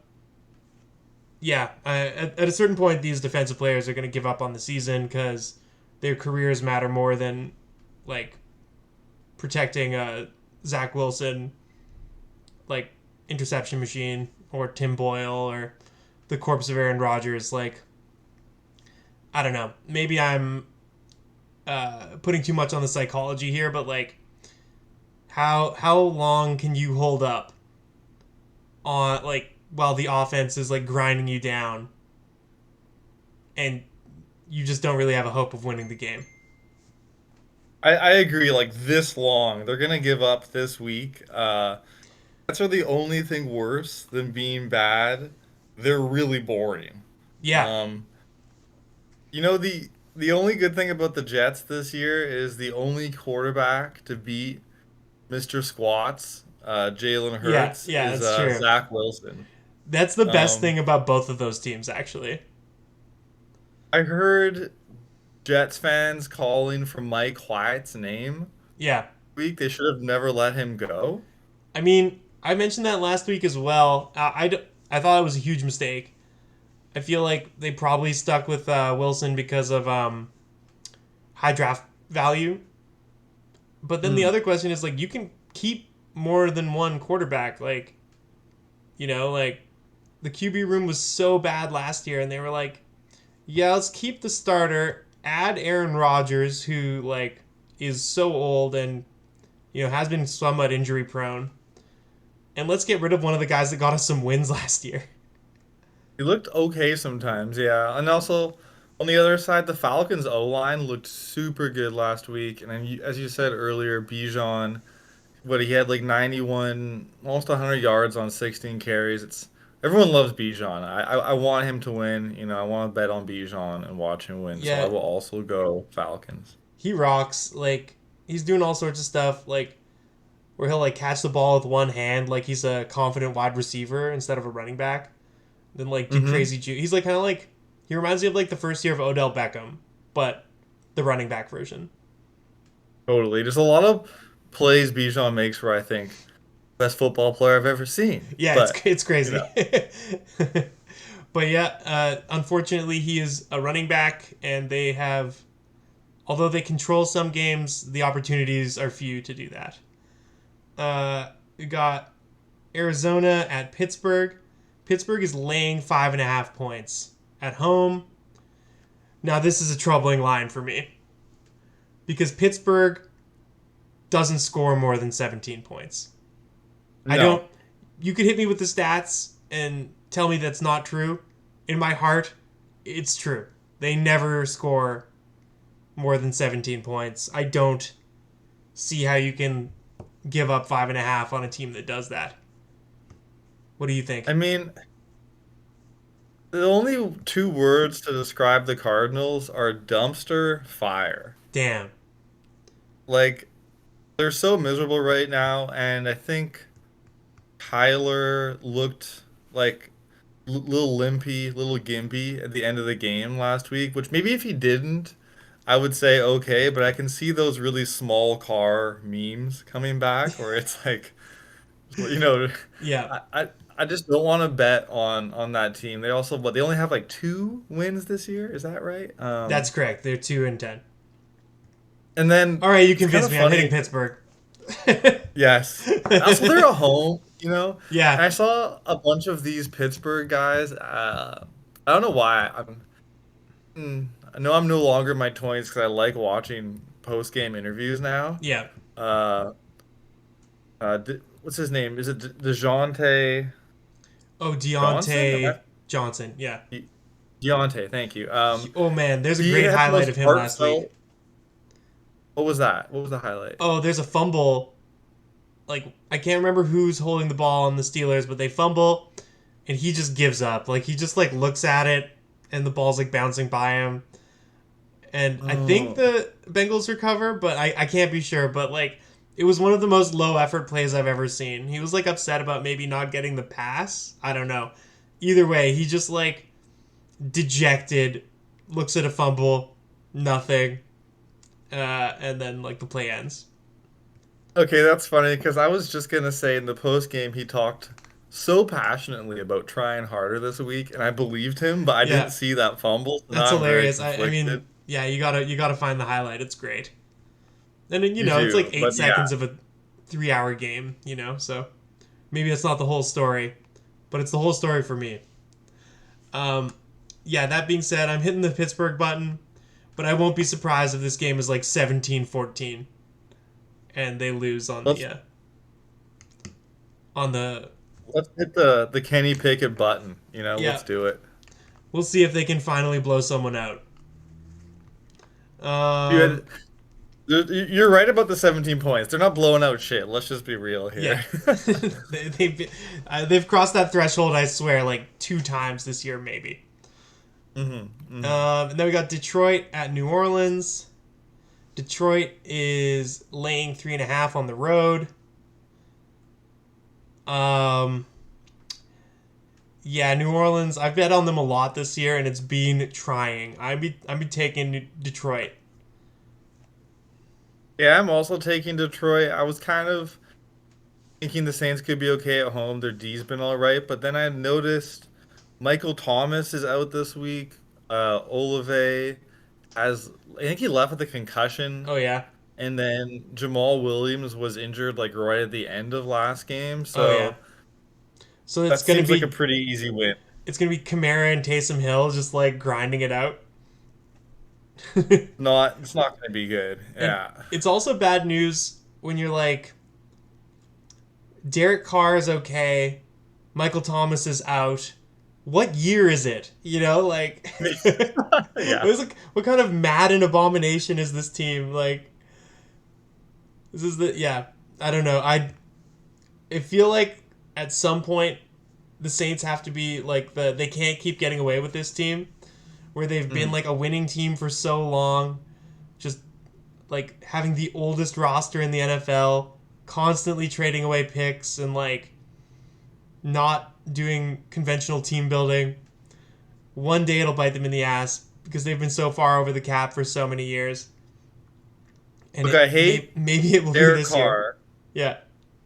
yeah, at a certain point, these defensive players are going to give up on the season because their careers matter more than like protecting Zach Wilson, like interception machine, or Tim Boyle, or the corpse of Aaron Rodgers. Like, I don't know. Maybe I'm putting too much on the psychology here, but like, how long can you hold up on like while the offense is like grinding you down and you just don't really have a hope of winning the game? I agree. Like this long, they're gonna give up this week. That's are the only thing worse than being bad. They're really boring. Yeah, Um, the only good thing about the Jets this year is the only quarterback to beat Mr. Squats, Jalen yeah, Hurts, yeah. is That's true. Zach Wilson. That's the best Um, thing about both of those teams, actually. I heard Jets fans calling for Mike Wyatt's name Yeah, week. They should have never let him go. I mean, I mentioned that last week as well. I thought it was a huge mistake. I feel like they probably stuck with Wilson because of high draft value. But then the Hmm. other question is like, you can keep more than one quarterback. Like, like the QB room was so bad last year, and they were like, yeah, let's keep the starter, add Aaron Rodgers, who like is so old and has been somewhat injury prone, and let's get rid of one of the guys that got us some wins last year. He looked okay sometimes, yeah. And also on the other side, the Falcons O line looked super good last week. And then as you said earlier, Bijan, what he had like 91, almost 100 yards on 16 carries. It's everyone loves Bijan. I want him to win. I want to bet on Bijan and watch him win. So I Yeah, will also go Falcons. he rocks. Like he's doing all sorts of stuff, like where he'll like catch the ball with one hand, like he's a confident wide receiver instead of a running back. Then like do Mm-hmm. crazy He's like kind of like he reminds me of like the first year of Odell Beckham, but the running back version. Totally. Just a lot of plays Bijan makes where I think best football player I've ever seen. Yeah, it's But, it's you crazy. know, But yeah, unfortunately, he is a running back, and they have, although they control some games, the opportunities are few to do that. We got Arizona at Pittsburgh. Pittsburgh is laying 5.5 points at home. Now, this is a troubling line for me because Pittsburgh doesn't score more than 17 points. I don't. no. You could hit me with the stats and tell me that's not true. In my heart, it's true. They never score more than 17 points. I don't see how you can give up 5.5 on a team that does that. What do you I think? mean, the only two words to describe the Cardinals are dumpster fire. Damn. Like, they're so miserable right now, and I think Kyler looked like little limpy, little gimpy at the end of the game last week, which maybe if he didn't, I would say okay, but I can see those really small car memes coming back where it's like, you know, Yeah, I just don't want to bet on that team. They also, but they only have like two wins this year. Is that right? that's correct. They're 2-10. And then All right, you it's kind convinced of me. I'm hitting funny. Pittsburgh. Yes. Also, they're at home, you know. And Yeah, I saw a bunch of these Pittsburgh guys. I don't know why. I know I'm no longer in my 20s because I like watching post game interviews now. yeah. Uh, what's his name? Is it DeJounte Oh, Johnson? Deontay Johnson. Yeah. Deontay, thank you. Oh man, there's a He great had the highlight most of him last week. heartfelt. What was that? What was the highlight? Oh, there's a fumble. Like I can't remember who's holding the ball on the Steelers, but they fumble, and he just gives up. Like he just like looks at it, and the ball's like bouncing by him. And I think Oh, the Bengals recover, but I can't be sure. But like it was one of the most low effort plays I've ever seen. He was like upset about maybe not getting the pass. I don't know. Either way, he just like dejected, looks at a fumble, nothing, and then like the play ends. okay, that's funny because I was just gonna say in the post game he talked so passionately about trying harder this week, and I believed him, but I didn't Yeah, see that fumble, so that's now I'm very hilarious. I mean, conflicted. yeah, you gotta find the highlight. It's great. And then, You it's like do, eight but yeah, seconds of a 3 hour game. So maybe that's not the whole story, but it's the whole story for me. Um, yeah. That being said, I'm hitting the Pittsburgh button, but I won't be surprised if this game is like 17-14 and they lose let's on the let's hit the Kenny Pickett button. yeah. Let's do it. We'll see if they can finally blow someone out. You Um, had, you're right about the 17 points. They're not blowing out shit. Let's just be real yeah, here. they've crossed that threshold. I swear, like 2 times this year, maybe. Hmm. And then we got Detroit at New Orleans. Detroit is laying 3.5 on the road. Um, yeah, New Orleans. I've bet on them a lot this year, and it's been trying. I'd be taking Detroit. Yeah, I'm also taking Detroit. I was kind of thinking the Saints could be okay at home. Their D's been all right, but then I noticed Michael Thomas is out this week. Olave has, I think he left with a concussion, Oh yeah, and then Jamal Williams was injured like right at the end of last game. oh yeah. So So that seems like a pretty easy win. it's gonna be Kamara and Taysom Hill just like grinding it out. It's not going to be good. And Yeah. it's also bad news when you're like Derek Carr is okay, Michael Thomas is out. What year is it? Like Yeah. what kind of Madden abomination is this team? Like this is the yeah. I don't know. I feel like at some point the Saints have to be like they can't keep getting away with this team where they've been Mm. like a winning team for so long, just like having the oldest roster in the NFL, constantly trading away picks and like not doing conventional team building. One day it'll bite them in the ass because they've been so far over the cap for so many years, and Look, I maybe it will be Derek this year. Carr. Yeah.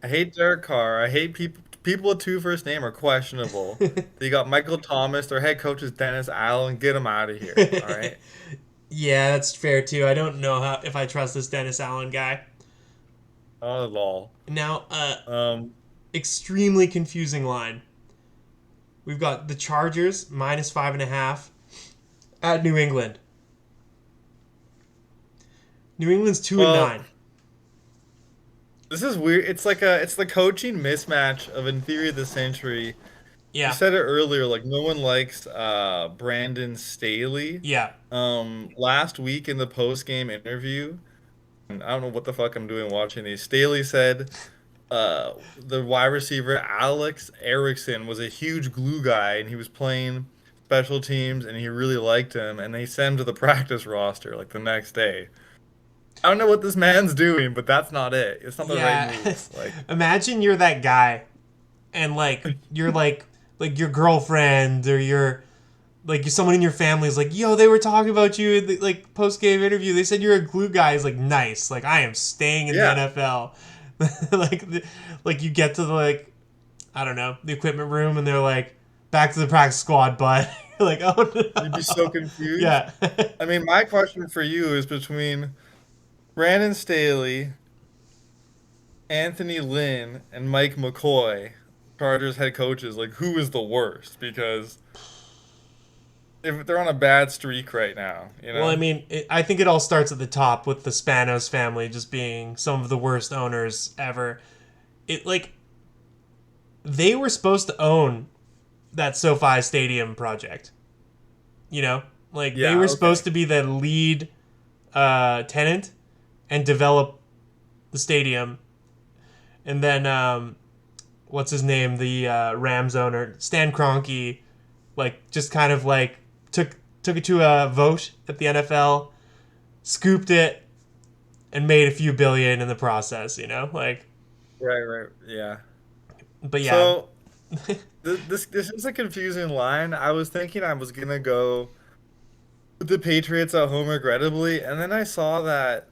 I hate Derek Carr. I hate people with two first name are questionable. You got Michael Thomas. Their head coach is Dennis Allen. Get him out of here. All right. Yeah, that's fair too. I don't know how if I trust this Dennis Allen guy. Oh lol. Now, Um. extremely confusing line. We've got the Chargers -5.5 at New England. New England's two and Well, nine. this is weird. It's the coaching mismatch of in theory the century. You Yeah, said it earlier. Like no one likes Brandon Staley. yeah. Last week in the post game interview, and I don't know what the fuck I'm doing watching these. Staley said the wide receiver Alex Erickson was a huge glue guy and he was playing special teams and he really liked him and they sent him to the practice roster like the next day. I don't know what this man's doing, but that's not it. It's not the right Yeah. move. Like, Imagine you're that guy and like you're like your girlfriend or your like someone in your family is like, yo, they were talking about you in the like post game interview. They said you're a glue guy. He's like, nice. Like I am staying in the yeah, NFL. like like you get to the like I don't know the equipment room and they're like back to the practice squad, bud. You're like oh you'd be so no. confused. Yeah. I mean, my question for you is between Brandon Staley, Anthony Lynn, and Mike McCoy, Chargers head coaches. Like, who is the worst? Because if they're on a bad streak right now, you Well, I know? mean, I think it all starts at the top with the Spanos family just being some of the worst owners ever. It like they were supposed to own that SoFi Stadium project. Like they Yeah, were supposed okay. to be the lead tenant and develop the stadium. And then what's his name, the Rams owner, Stan Kroenke, like just kind of like took it to a vote at the NFL, scooped it, and made a few billion in the process. Like, Right, right. Yeah. but yeah, So this is a confusing line. I was thinking I was gonna go with the Patriots at home regrettably, and then I saw that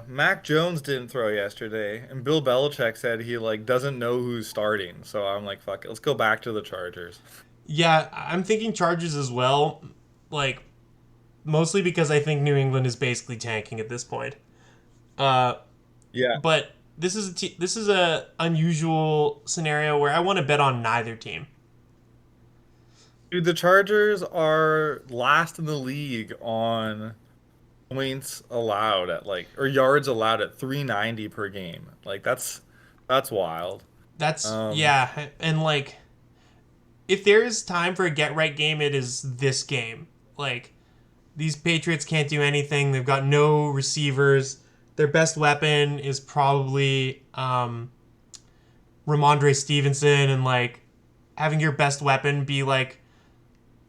Mac Jones didn't throw yesterday, and Bill Belichick said he like doesn't know who's starting. So I'm like, fuck it, let's go back to the Chargers. Yeah, I'm thinking Chargers as well. Like mostly because I think New England is basically tanking at this point. Uh, Yeah, but this is a unusual scenario where I want to bet on neither team. dude, the Chargers are last in the league on points allowed at like or yards allowed at 390 per game. Like that's wild. That's Um, yeah, and like if there is time for a get right game, it is this game. Like these Patriots can't do anything. They've got no receivers. Their best weapon is probably Ramondre Stevenson, and like having your best weapon be like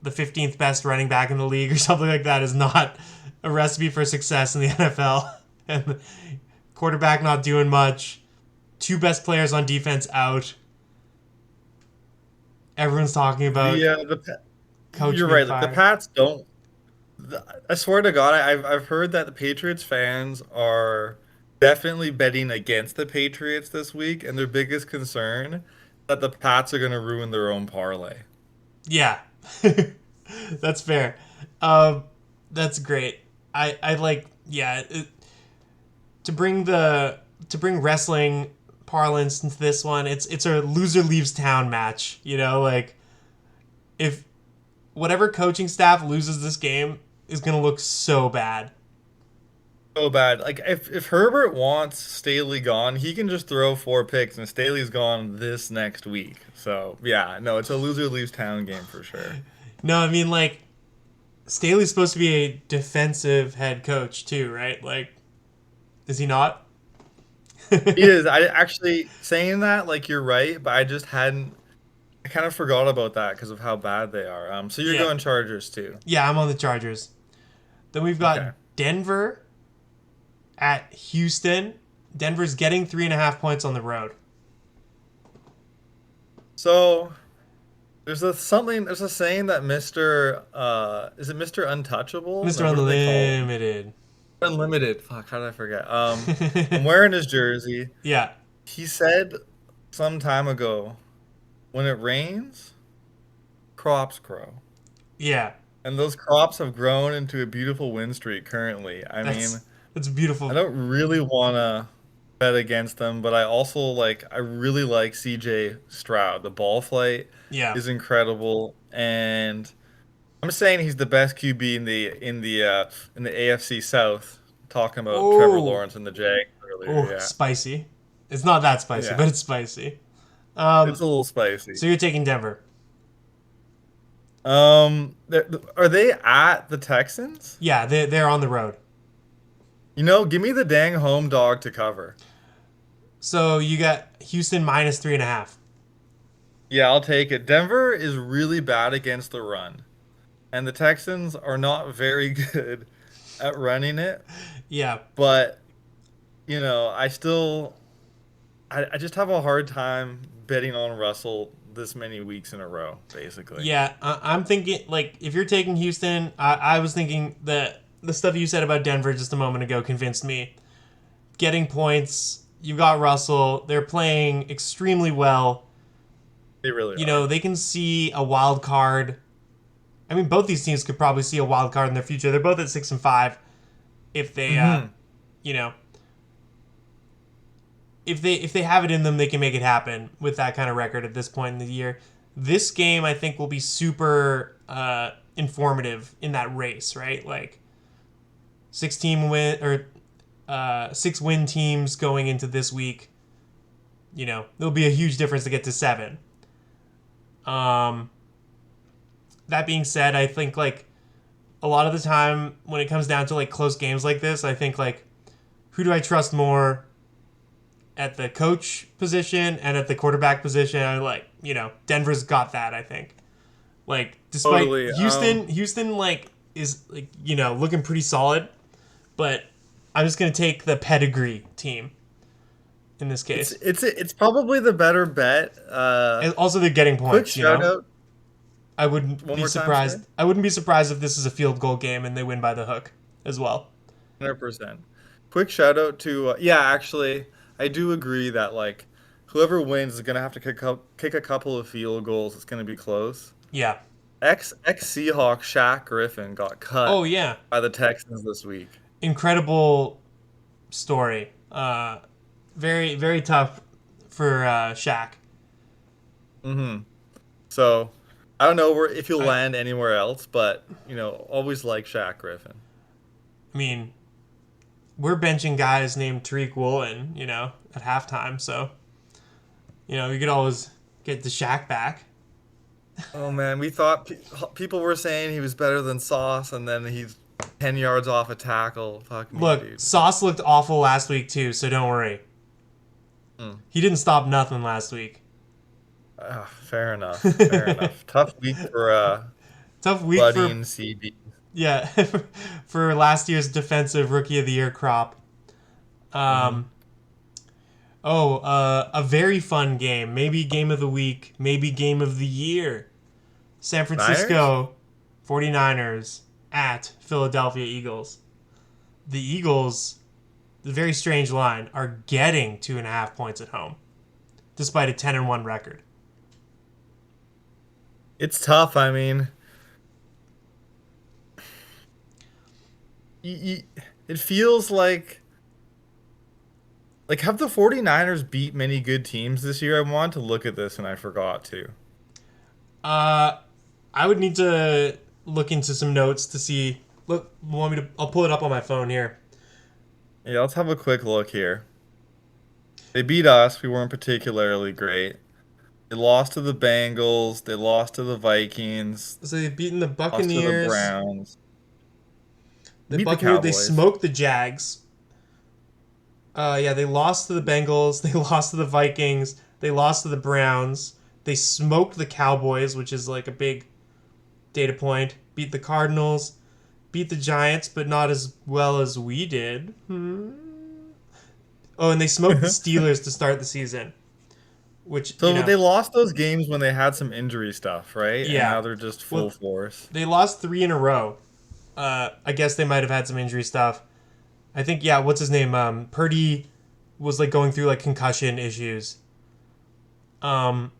the 15th best running back in the league or something like that is not a recipe for success in the NFL. And the quarterback not doing much. Two best players on defense out. Everyone's talking about coach you're being right. Like the fired. Pats don't. I swear to God, I've heard that the Patriots fans are definitely betting against the Patriots this week, and their biggest concern that the Pats are going to ruin their own parlay. Yeah, that's fair. Um, that's great. I like yeah to bring the to bring wrestling parlance into this one. It's a loser leaves town match. You know, like if whatever coaching staff loses this game is gonna look so bad. So bad. Like if Herbert wants Staley gone, he can just throw 4 picks, and Staley's gone this next week. So yeah, no, it's a loser leaves town game for sure. No, I mean like Staley's supposed to be a defensive head coach too, right? Like, is he not? He is. I actually saying that, like you're right, but I just hadn't. I kind of forgot about that because of how bad they are. So you're Yeah, going Chargers too. yeah. I'm on the Chargers. Then we've got Okay. Denver at Houston. Denver's getting 3.5 points on the road. So there's a saying that Mr. Is it Mr. Untouchable? Mr. No, what do they call him? Unlimited. Unlimited. Fuck, how did I forget? I'm wearing his jersey. Yeah, He said some time ago, when it rains, crops grow. yeah. And those crops have grown into a beautiful win streak currently. I mean, That's I beautiful. don't really want to bet against them, but I really like CJ Stroud. The ball flight Yeah. is incredible, and I'm saying he's the best QB in the AFC South. Talking about Trevor Oh, Lawrence and the Jags earlier, oh, yeah. spicy. It's not that spicy, Yeah. but it's spicy. It's a little spicy. So you're taking Denver. Are they at the Texans? Yeah, they're on the road. You know, give me the dang home dog to cover. So you got Houston minus 3.5. Yeah, I'll take it. Denver is really bad against the run, and the Texans are not very good at running it. Yeah, But, you know, I just have a hard time betting on Russell this many weeks in a row, basically. yeah. I'm thinking like if you're taking Houston, I was thinking that the stuff you said about Denver just a moment ago convinced me. Getting points, you got Russell. They're playing extremely well. They really You are. know they can see a wild card. I mean, both these teams could probably see a wild card in their future. They're both at 6-5. If they, Hmm. you know, if they have it in them, they can make it happen with that kind of record at this point in the year. This game, I think, will be super informative in that race, right? Like 16 win or 6 win teams going into this week. You know, there'll be a huge difference to get to 7. Um, that being said, I think like a lot of the time when it comes down to like close games like this, I think like who do I trust more at the coach position and at the quarterback position? I like, you know, Denver's got that, I think. Like despite Totally. Houston like is like, you know, looking pretty solid, but I'm just going to take the pedigree team in this case. It's probably the better bet. And also they're getting Quick points, you shout know? out I wouldn't one be more time, sorry. surprised. I wouldn't be surprised if this is a field goal game and they win by the hook as well. 100%. quick shout out to yeah, actually, I do agree that like whoever wins is gonna have to kick a couple of field goals. It's gonna be close. Yeah. Ex Seahawk Shaq Griffin got Oh cut yeah. by the Texans this week. Incredible story. Very very tough for Shaq. Mm-hmm. So I don't know where if he'll I land anywhere else, but always like Shaq Griffin. I mean, we're benching guys named Tariq Woolen, at halftime. So, you could always get the Shaq back. Oh man, we thought people were saying he was better than Sauce, and then he's 10 yards off a tackle. Fuck me, Look, dude. Sauce looked awful last week too, so don't worry. Mm. He didn't stop nothing last week. Fair enough. Fair enough. Tough week for Tough week Buddy for and CB. yeah for last year's defensive rookie of the year crop. Hmm. Um, a very fun game, maybe game of the week, maybe game of the year. San Niners? Francisco 49ers at Philadelphia Eagles. The Eagles, the very strange line, are getting 2.5 points at home, despite a 10-1 record. It's tough. I mean, y y it feels like have the 49ers beat many good teams this year? I wanted to look at this and I forgot to. Uh, I would need to look into some notes to see. Look, want me to? I'll pull it up on my phone here. Yeah, let's have a quick look here. They beat us. We weren't particularly great. They lost to the Bengals. They lost to the Vikings. So they've beaten the Lost to the Buccaneers. Browns. The Beat the Buccaneers. They Cowboys. smoked the Jags. Yeah, they lost to the Bengals. They lost to the Vikings. They lost to the Browns. They smoked the Cowboys, which is like a big data point. Beat the Cardinals. Beat the Giants, but not as well as we did. Oh, and they smoked the Steelers to start the season, which So they lost those games when they had some injury stuff, right? And yeah. now they're just full Well, force. they lost 3 in a row. I guess they might have had some injury stuff. I think yeah. What's his name? Purdy was like going through like concussion issues. Um,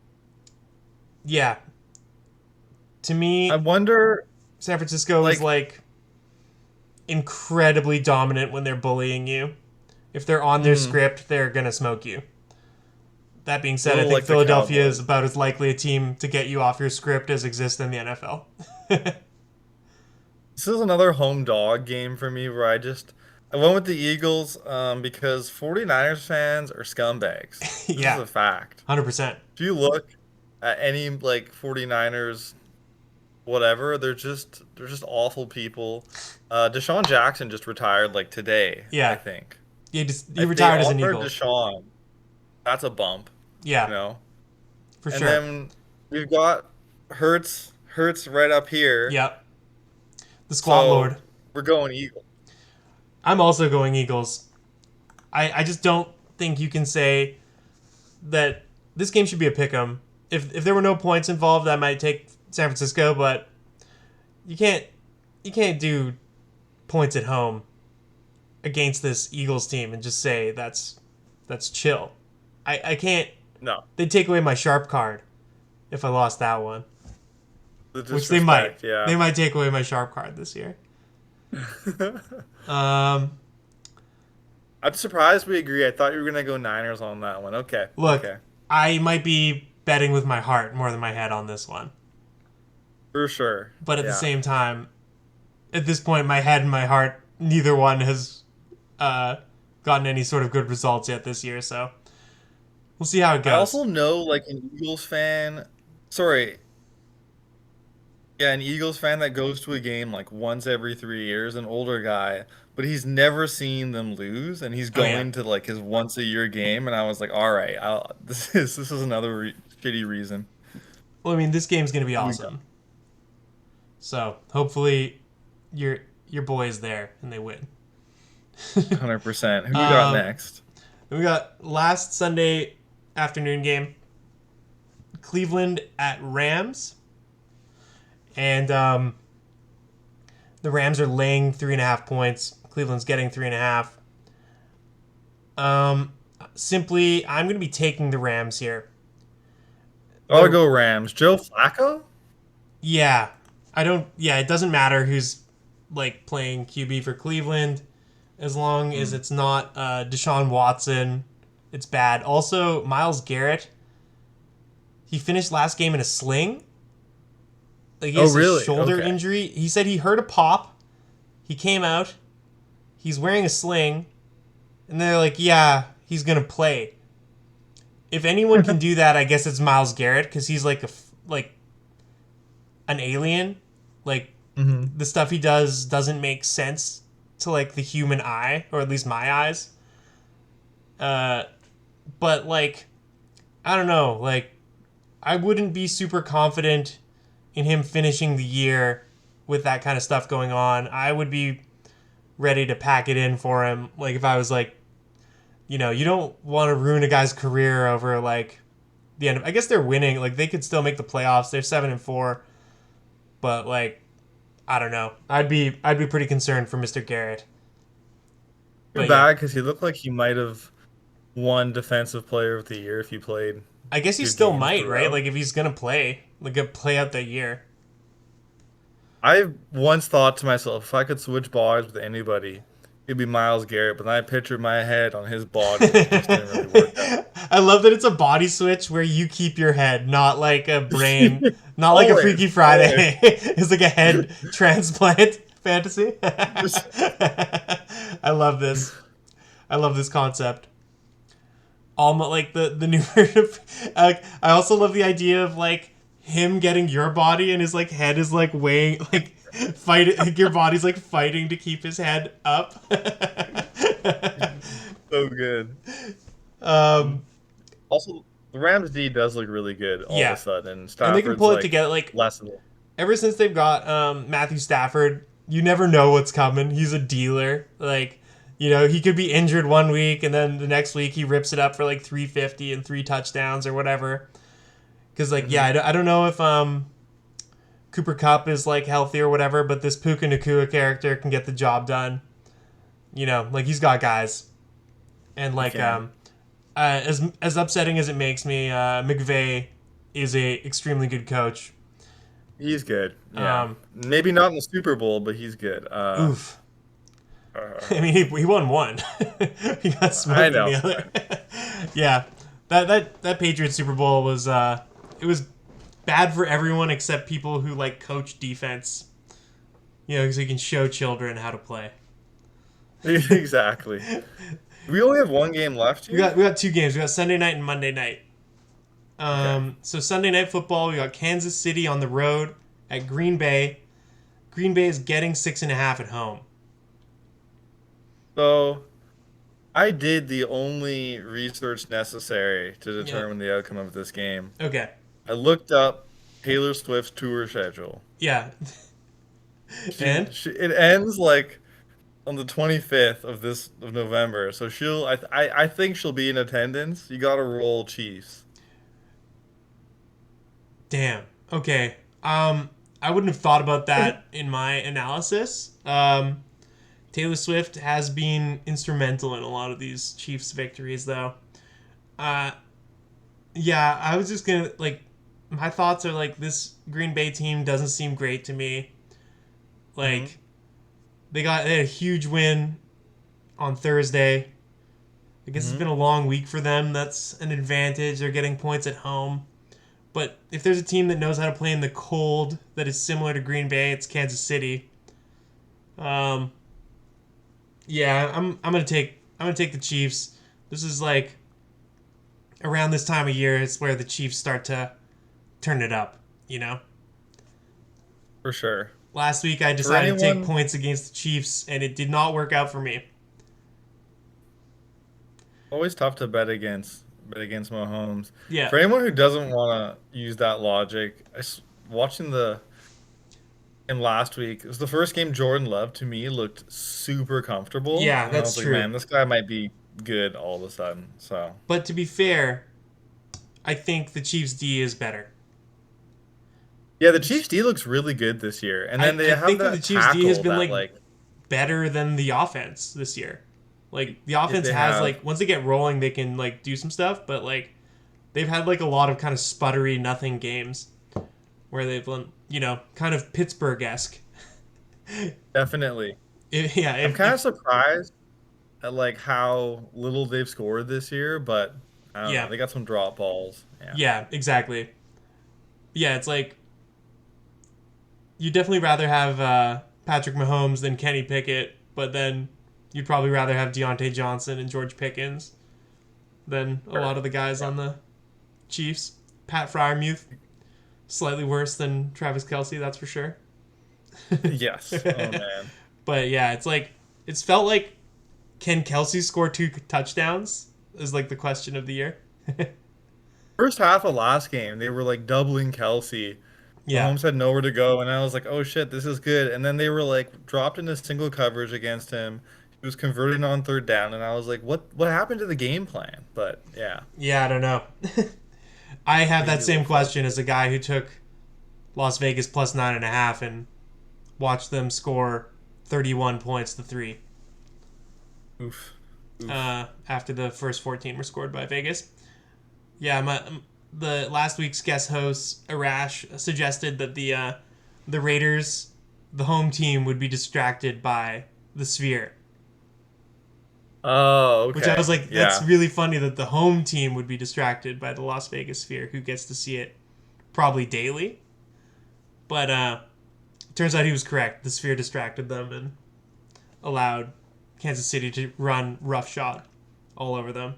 yeah. To I me, wonder, San Francisco is like, like incredibly dominant when they're bullying you. If they're on their mm, script, they're gonna smoke you. That being a said, I little think like the Philadelphia is Cowboys. about as likely a team to get you off your script as exists in the NFL. This is another home dog game for me where I went with the Eagles because 49ers fans are scumbags. This is Yeah, a fact. 100%. If you look at any like 49ers whatever, they're just awful people. Deshaun Jackson just retired like today, I Yeah, think. he If they retired as an honored Eagle. Deshaun, that's a bump, you Yeah, know. for And sure. then we've got Hurts right up here. Yeah, the squat So lord. we're going Eagles. I'm also going Eagles. I just don't think you can say that this game should be a pick 'em. If there were no points involved, I might take San Francisco, but you can't do points at home against this Eagles team and just say that's chill. I can't. No, They'd take away my sharp card if I lost that one, the which they might. disrespect, yeah. They might take away my sharp card this year. Um, I'm surprised we agree. I thought you were gonna go Niners on that one. Okay, look, okay, I might be betting with my heart more than my head on this one, for sure. but at the Yeah. same time, at this point, my head and my heart, neither one has uh, gotten any sort of good results yet this year. So we'll see how it I goes. also know like an Eagles fan. Sorry, yeah, an Eagles fan that goes to a game like once every 3 years, an older guy, but he's never seen them lose, and he's Oh yeah. going to like his once a year game, and I was like, all right, this is another shitty reason. Well, I mean, this game's gonna be Who we got? awesome. So hopefully, your boy is there and they win. 100%. Who we got um, next? we got last Sunday afternoon game, Cleveland at Rams, and the Rams are laying 3.5 points. Cleveland's getting 3.5. Um, Simply, I'm going to be taking the Rams here. I'll They're go Rams. Joe Flacco? Yeah, I don't. Yeah, it doesn't matter who's like playing QB for Cleveland, as long as Hmm. it's not Deshaun Watson. It's bad. Also, Miles Garrett. He finished last game in a sling. Like he Oh, has a really? shoulder Okay. injury. He said he heard a pop. He came out. He's wearing a sling, and they're like, "Yeah, he's gonna play." If anyone can do that, I guess it's Miles Garrett because he's like like an alien. Like Hmm. the stuff he does doesn't make sense to like the human eye, or at least my eyes. Uh, but like I don't know, like I wouldn't be super confident in him finishing the year with that kind of stuff going on. I would be ready to pack it in for him. Like if I was like, you don't want to ruin a guy's career over like the end of. I guess they're winning. Like they could still make the playoffs. They're 7-4, but like I don't know. I'd be pretty concerned for Mr. Garrett. Too But yeah, bad because he looked like he might have won Defensive Player of the Year if he played I guess he good still games might, right? throughout. Like if he's gonna play, like a play out that year. I once thought to myself, if I could switch bodies with anybody, it'd be Miles Garrett, but then I pictured my head on his body and it just didn't really work out. I love that it's a body switch where you keep your head, not like a brain, not like a Always, Freaky always. Friday. It's like a head transplant fantasy. Just I love this. I love this concept. Almost like the new version of. I also love the idea of like him getting your body and his like head is like weighing like fight. Like, your body's like fighting to keep his head up. so good. um, Also, the Rams D does look really good all of a yeah, sudden. and they can Stafford's pull it like together. Like less of a ever since they've got Matthew Stafford, you never know what's coming. He's a dealer. Like, he could be injured one week and then the next week he rips it up for like 350 and 3 touchdowns or whatever. Because like, yeah, hmm. I don't know if Cooper Cup is like healthy or whatever, but this Puka Nakua character can get the job done. Like he's got guys, and He like can. as upsetting as it makes me, McVay is a extremely good coach. He's good. Yeah. Um, Maybe not in the Super Bowl, but he's good. Oof. I Uh, mean, he won one. He got I smoked in know. the other. Yeah, that Patriots Super Bowl was it was bad for everyone except people who like coach defense. Because you can show children how to play. Exactly. We only have one game left We here. got we got two games. We got Sunday night and Monday night. Okay. So Sunday night football, we got Kansas City on the road at Green Bay. Green Bay is getting 6.5 at home. So I did the only research necessary to Yeah. determine the outcome of this game. Okay. I looked up Taylor Swift's tour schedule. Yeah. She, And she it ends like on the 25th of November. So I think she'll be in attendance. You got to roll Chiefs. damn. Okay. I wouldn't have thought about that in my analysis. Taylor Swift has been instrumental in a lot of these Chiefs victories, though. Uh, yeah, I was just gonna like. My thoughts are like this Green Bay team doesn't seem great to me. Hmm. Like they had a huge win on Thursday. I guess it's Hmm. been a long week for them. That's an advantage. They're getting points at home. But if there's a team that knows how to play in the cold that is similar to Green Bay, it's Kansas City. Um, yeah, I'm gonna take the Chiefs. This is like around this time of year. It's where the Chiefs start to turn it up. You know. For sure. Last week I For decided to take anyone, points against the Chiefs, and it did not work out for me. always tough to bet against Mahomes. Yeah, For anyone who doesn't want to use that logic, watching the game last week, it was the first game Jordan Love to me looked super comfortable, yeah, and I that's was like, true. man, this guy might be good all of a sudden. So But to be fair, I think the Chiefs D is better. yeah, the Chiefs D looks really good this year, and I, then they I have think that the that Chiefs D has tackle been that like like better than the offense this year. Like the offense They has have. like once they get rolling, they can like do some stuff, but like they've had like a lot of kind of sputtery nothing games where they've kind of Pittsburgh esque. Definitely. Yeah, I'm kind of if surprised at like how little they've scored this year, but I don't know. yeah, They got some drop balls. Yeah. yeah, exactly. Yeah, it's like you'd definitely rather have Patrick Mahomes than Kenny Pickett, but then you'd probably rather have Deontay Johnson and George Pickens than a lot Sure. of the guys Yeah. on the Chiefs. Pat Fryermuth, slightly worse than Travis Kelsey, that's for sure. Yes. Oh man. But yeah, it's like it's felt like can Kelsey score 2 touchdowns is like the question of the year. First half of last game, they were like doubling Kelsey. Yeah, Mahomes had nowhere to go, and I was like, "Oh shit, this is good." And then they were like dropped into single coverage against him. He was converting on third down, and I was like, "What happened to the game plan?" But yeah, yeah, I don't know. I have that completely same question focused. as a guy who took Las Vegas plus 9.5 and watched them score 31 points to three Oof, oof. after the first 14 were scored by Vegas. Yeah, the last week's guest host Arash suggested that the Raiders, the home team, would be distracted by the Sphere, Oh, which I was okay. like, that's Yeah. really funny that the home team would be distracted by the Las Vegas Sphere, who gets to see it probably daily. But turns out he was correct. The Sphere distracted them and allowed Kansas City to run roughshod all over them.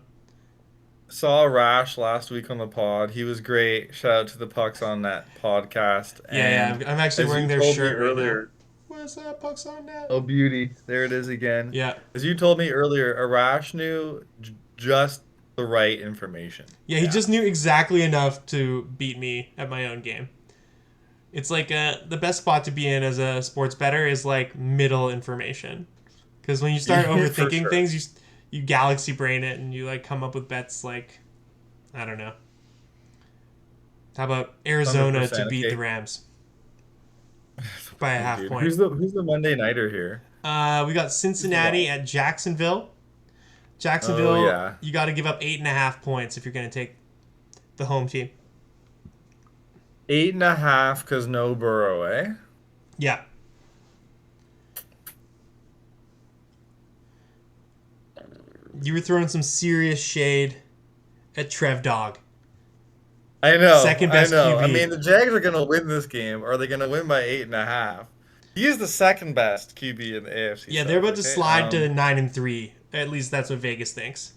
Saw Rash last week on the pod. He was great. Shout out to the Pucks on that podcast. Yeah, yeah. And I'm actually as wearing you their told me shirt right now. earlier, What's that, Pucks on net? oh beauty, there it is again. Yeah, As you told me earlier, Arash knew just the right information. yeah. He Yeah. just knew exactly enough to beat me at my own game. It's like the best spot to be in as a sports bettor is like middle information, because when you start For overthinking sure. things, you galaxy brain it and you like come up with bets like I don't know. How about Arizona to 100%. beat the Okay. Rams by a Funny, half dude. point? Who's the Monday nighter here? We got Who's the Cincinnati lock? at Jacksonville. Oh Jacksonville, yeah. you got to give up 8.5 points if you're going to take the home team. 8.5 because no Burrow, eh? Yeah, you were throwing some serious shade at Trev Dog, I know, second I best know. I QB. mean, the Jags are gonna win this game. Or are they gonna win by 8.5? He is the second best QB in the AFC Yeah, they're South. about to Okay. slide to 9-3. At least that's what Vegas thinks.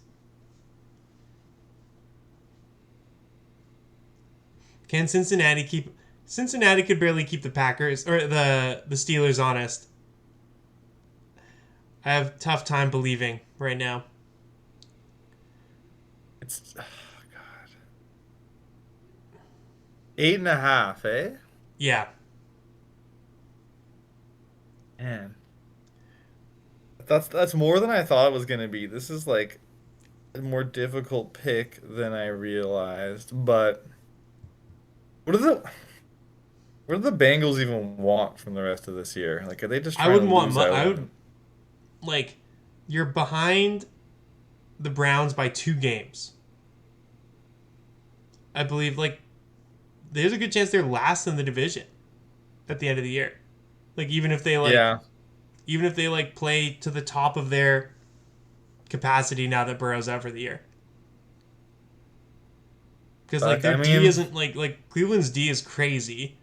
Can Cincinnati keep? Cincinnati could barely keep the Packers or the Steelers honest. I have a tough time believing right now. It's oh, God. 8.5, eh? Yeah, Man, that's more than I thought it was gonna be. This is like a more difficult pick than I realized. But what are the what do the Bengals even want from the rest of this year? Like, are they just I trying to wouldn't want. lose out I on? would like. You're behind the Browns by 2 games. I believe like there's a good chance they're last in the division at the end of the year. Like Yeah, even if they like play to the top of their capacity now that Burrow's out for the year. Because like fuck. their I D mean, isn't like Cleveland's D is crazy.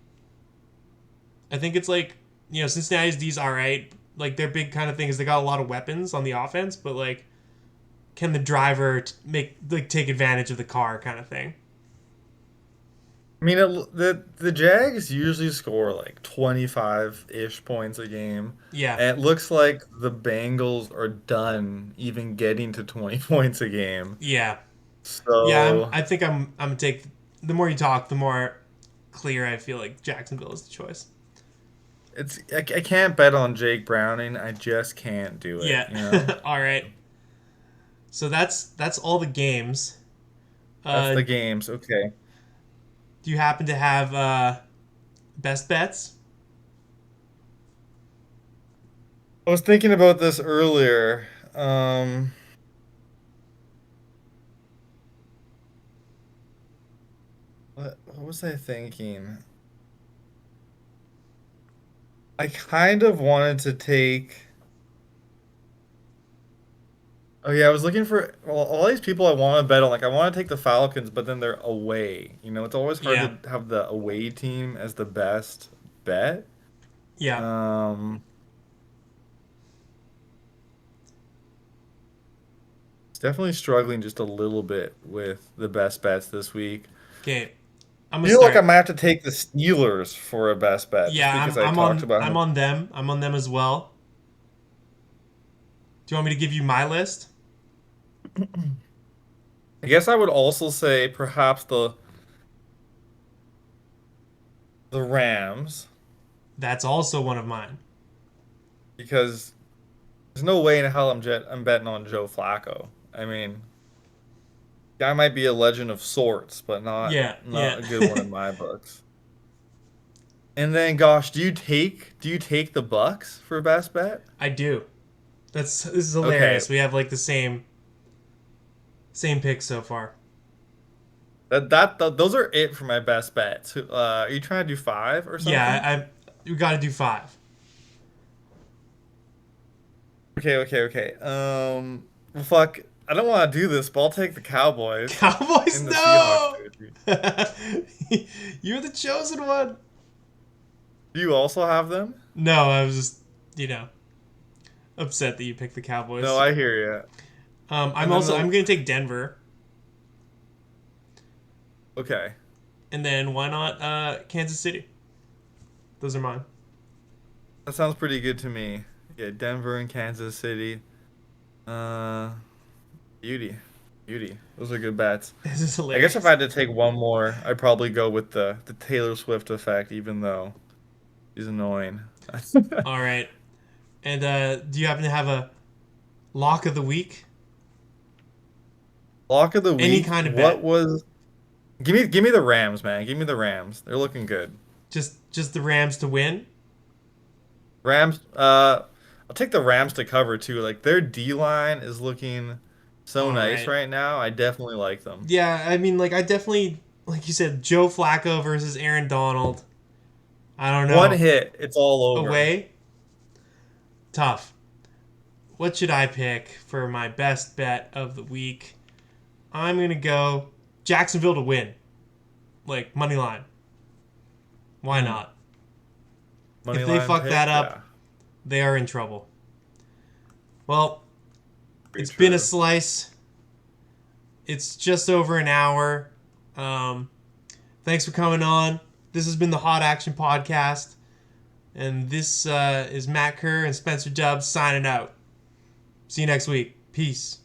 I think it's like Cincinnati's D's all right. Like their big kind of thing is they got a lot of weapons on the offense, but like can the driver make like take advantage of the car kind of thing? the Jags usually score like 25-ish points a game, Yeah, and it looks like the Bengals are done even getting to 20 points a game. yeah, yeah. So I think I'm gonna take. The more you talk, the more clear I feel like Jacksonville is the choice. I can't bet on Jake Browning. I just can't do it, Yeah. you know? All right. So that's all the games. That's Uh, the games. Okay. do you happen to have best bets? I was thinking about this earlier. What was I thinking? I kind of wanted to take. Oh yeah, I was looking for all these people I want to bet on. Like I want to take the Falcons, but then they're away. You know, it's always hard Yeah. to have the away team as the best bet. Yeah. Um, it's definitely struggling just a little bit with the best bets this week. Okay. I'm gonna Feel like I start. might have to take the Steelers for a best bet just Yeah, because I talked about I'm how. on them. I'm on them as well. Do you want me to give you my list? I guess I would also say perhaps the Rams That's also one of mine. because there's no way in hell I'm betting on Joe Flacco. I mean, guy might be a legend of sorts, but not Yeah, yeah. not a good one in my books. And then, gosh, do you take the Bucks for best bet? I do. This is Okay, hilarious. We have like the same picks so far. those are it for my best bets. Are you trying to do five or Yeah, something? I we got to do five. Okay, okay, okay. Well, fuck. I don't want to do this, but I'll take the Cowboys Cowboys, in the Seahawks no. jersey. You're the chosen one. Do you also have them? No, I was just you know upset that you picked the No, Cowboys. I hear you. I'm And then also the I'm gonna take Denver, okay, and then why not Kansas City? Those are mine. that sounds pretty good to me. Yeah, Denver and Kansas City. Uh, beauty, beauty. Those are good bets. This is I guess if I hilarious. had to take one more, I'd probably go with the Taylor Swift effect, even though she's annoying. All right, and do you happen to have a lock of the week? Lock of the Any week. kind of What bet. was? Give me the Rams, man. Give me the Rams. They're looking good. Just the Rams to win. Rams. I'll take the Rams to cover too. Like their D line is looking so All nice right. right now. I definitely like them. Yeah, I mean, like I definitely, like you said, Joe Flacco versus Aaron Donald. I don't One know. hit, it's all over. Away, tough. What should I pick for my best bet of the week? I'm gonna go Jacksonville to win, like money line. Why Hmm. not? Money If they line fuck that pick, up, yeah, they are in trouble. Well, pretty it's been a true. slice. It's just over an hour. Um, Thanks for coming on. This has been the Hot Action Podcast. And this is Matt Kerr and Spencer Dubbs signing out. See you next week. Peace.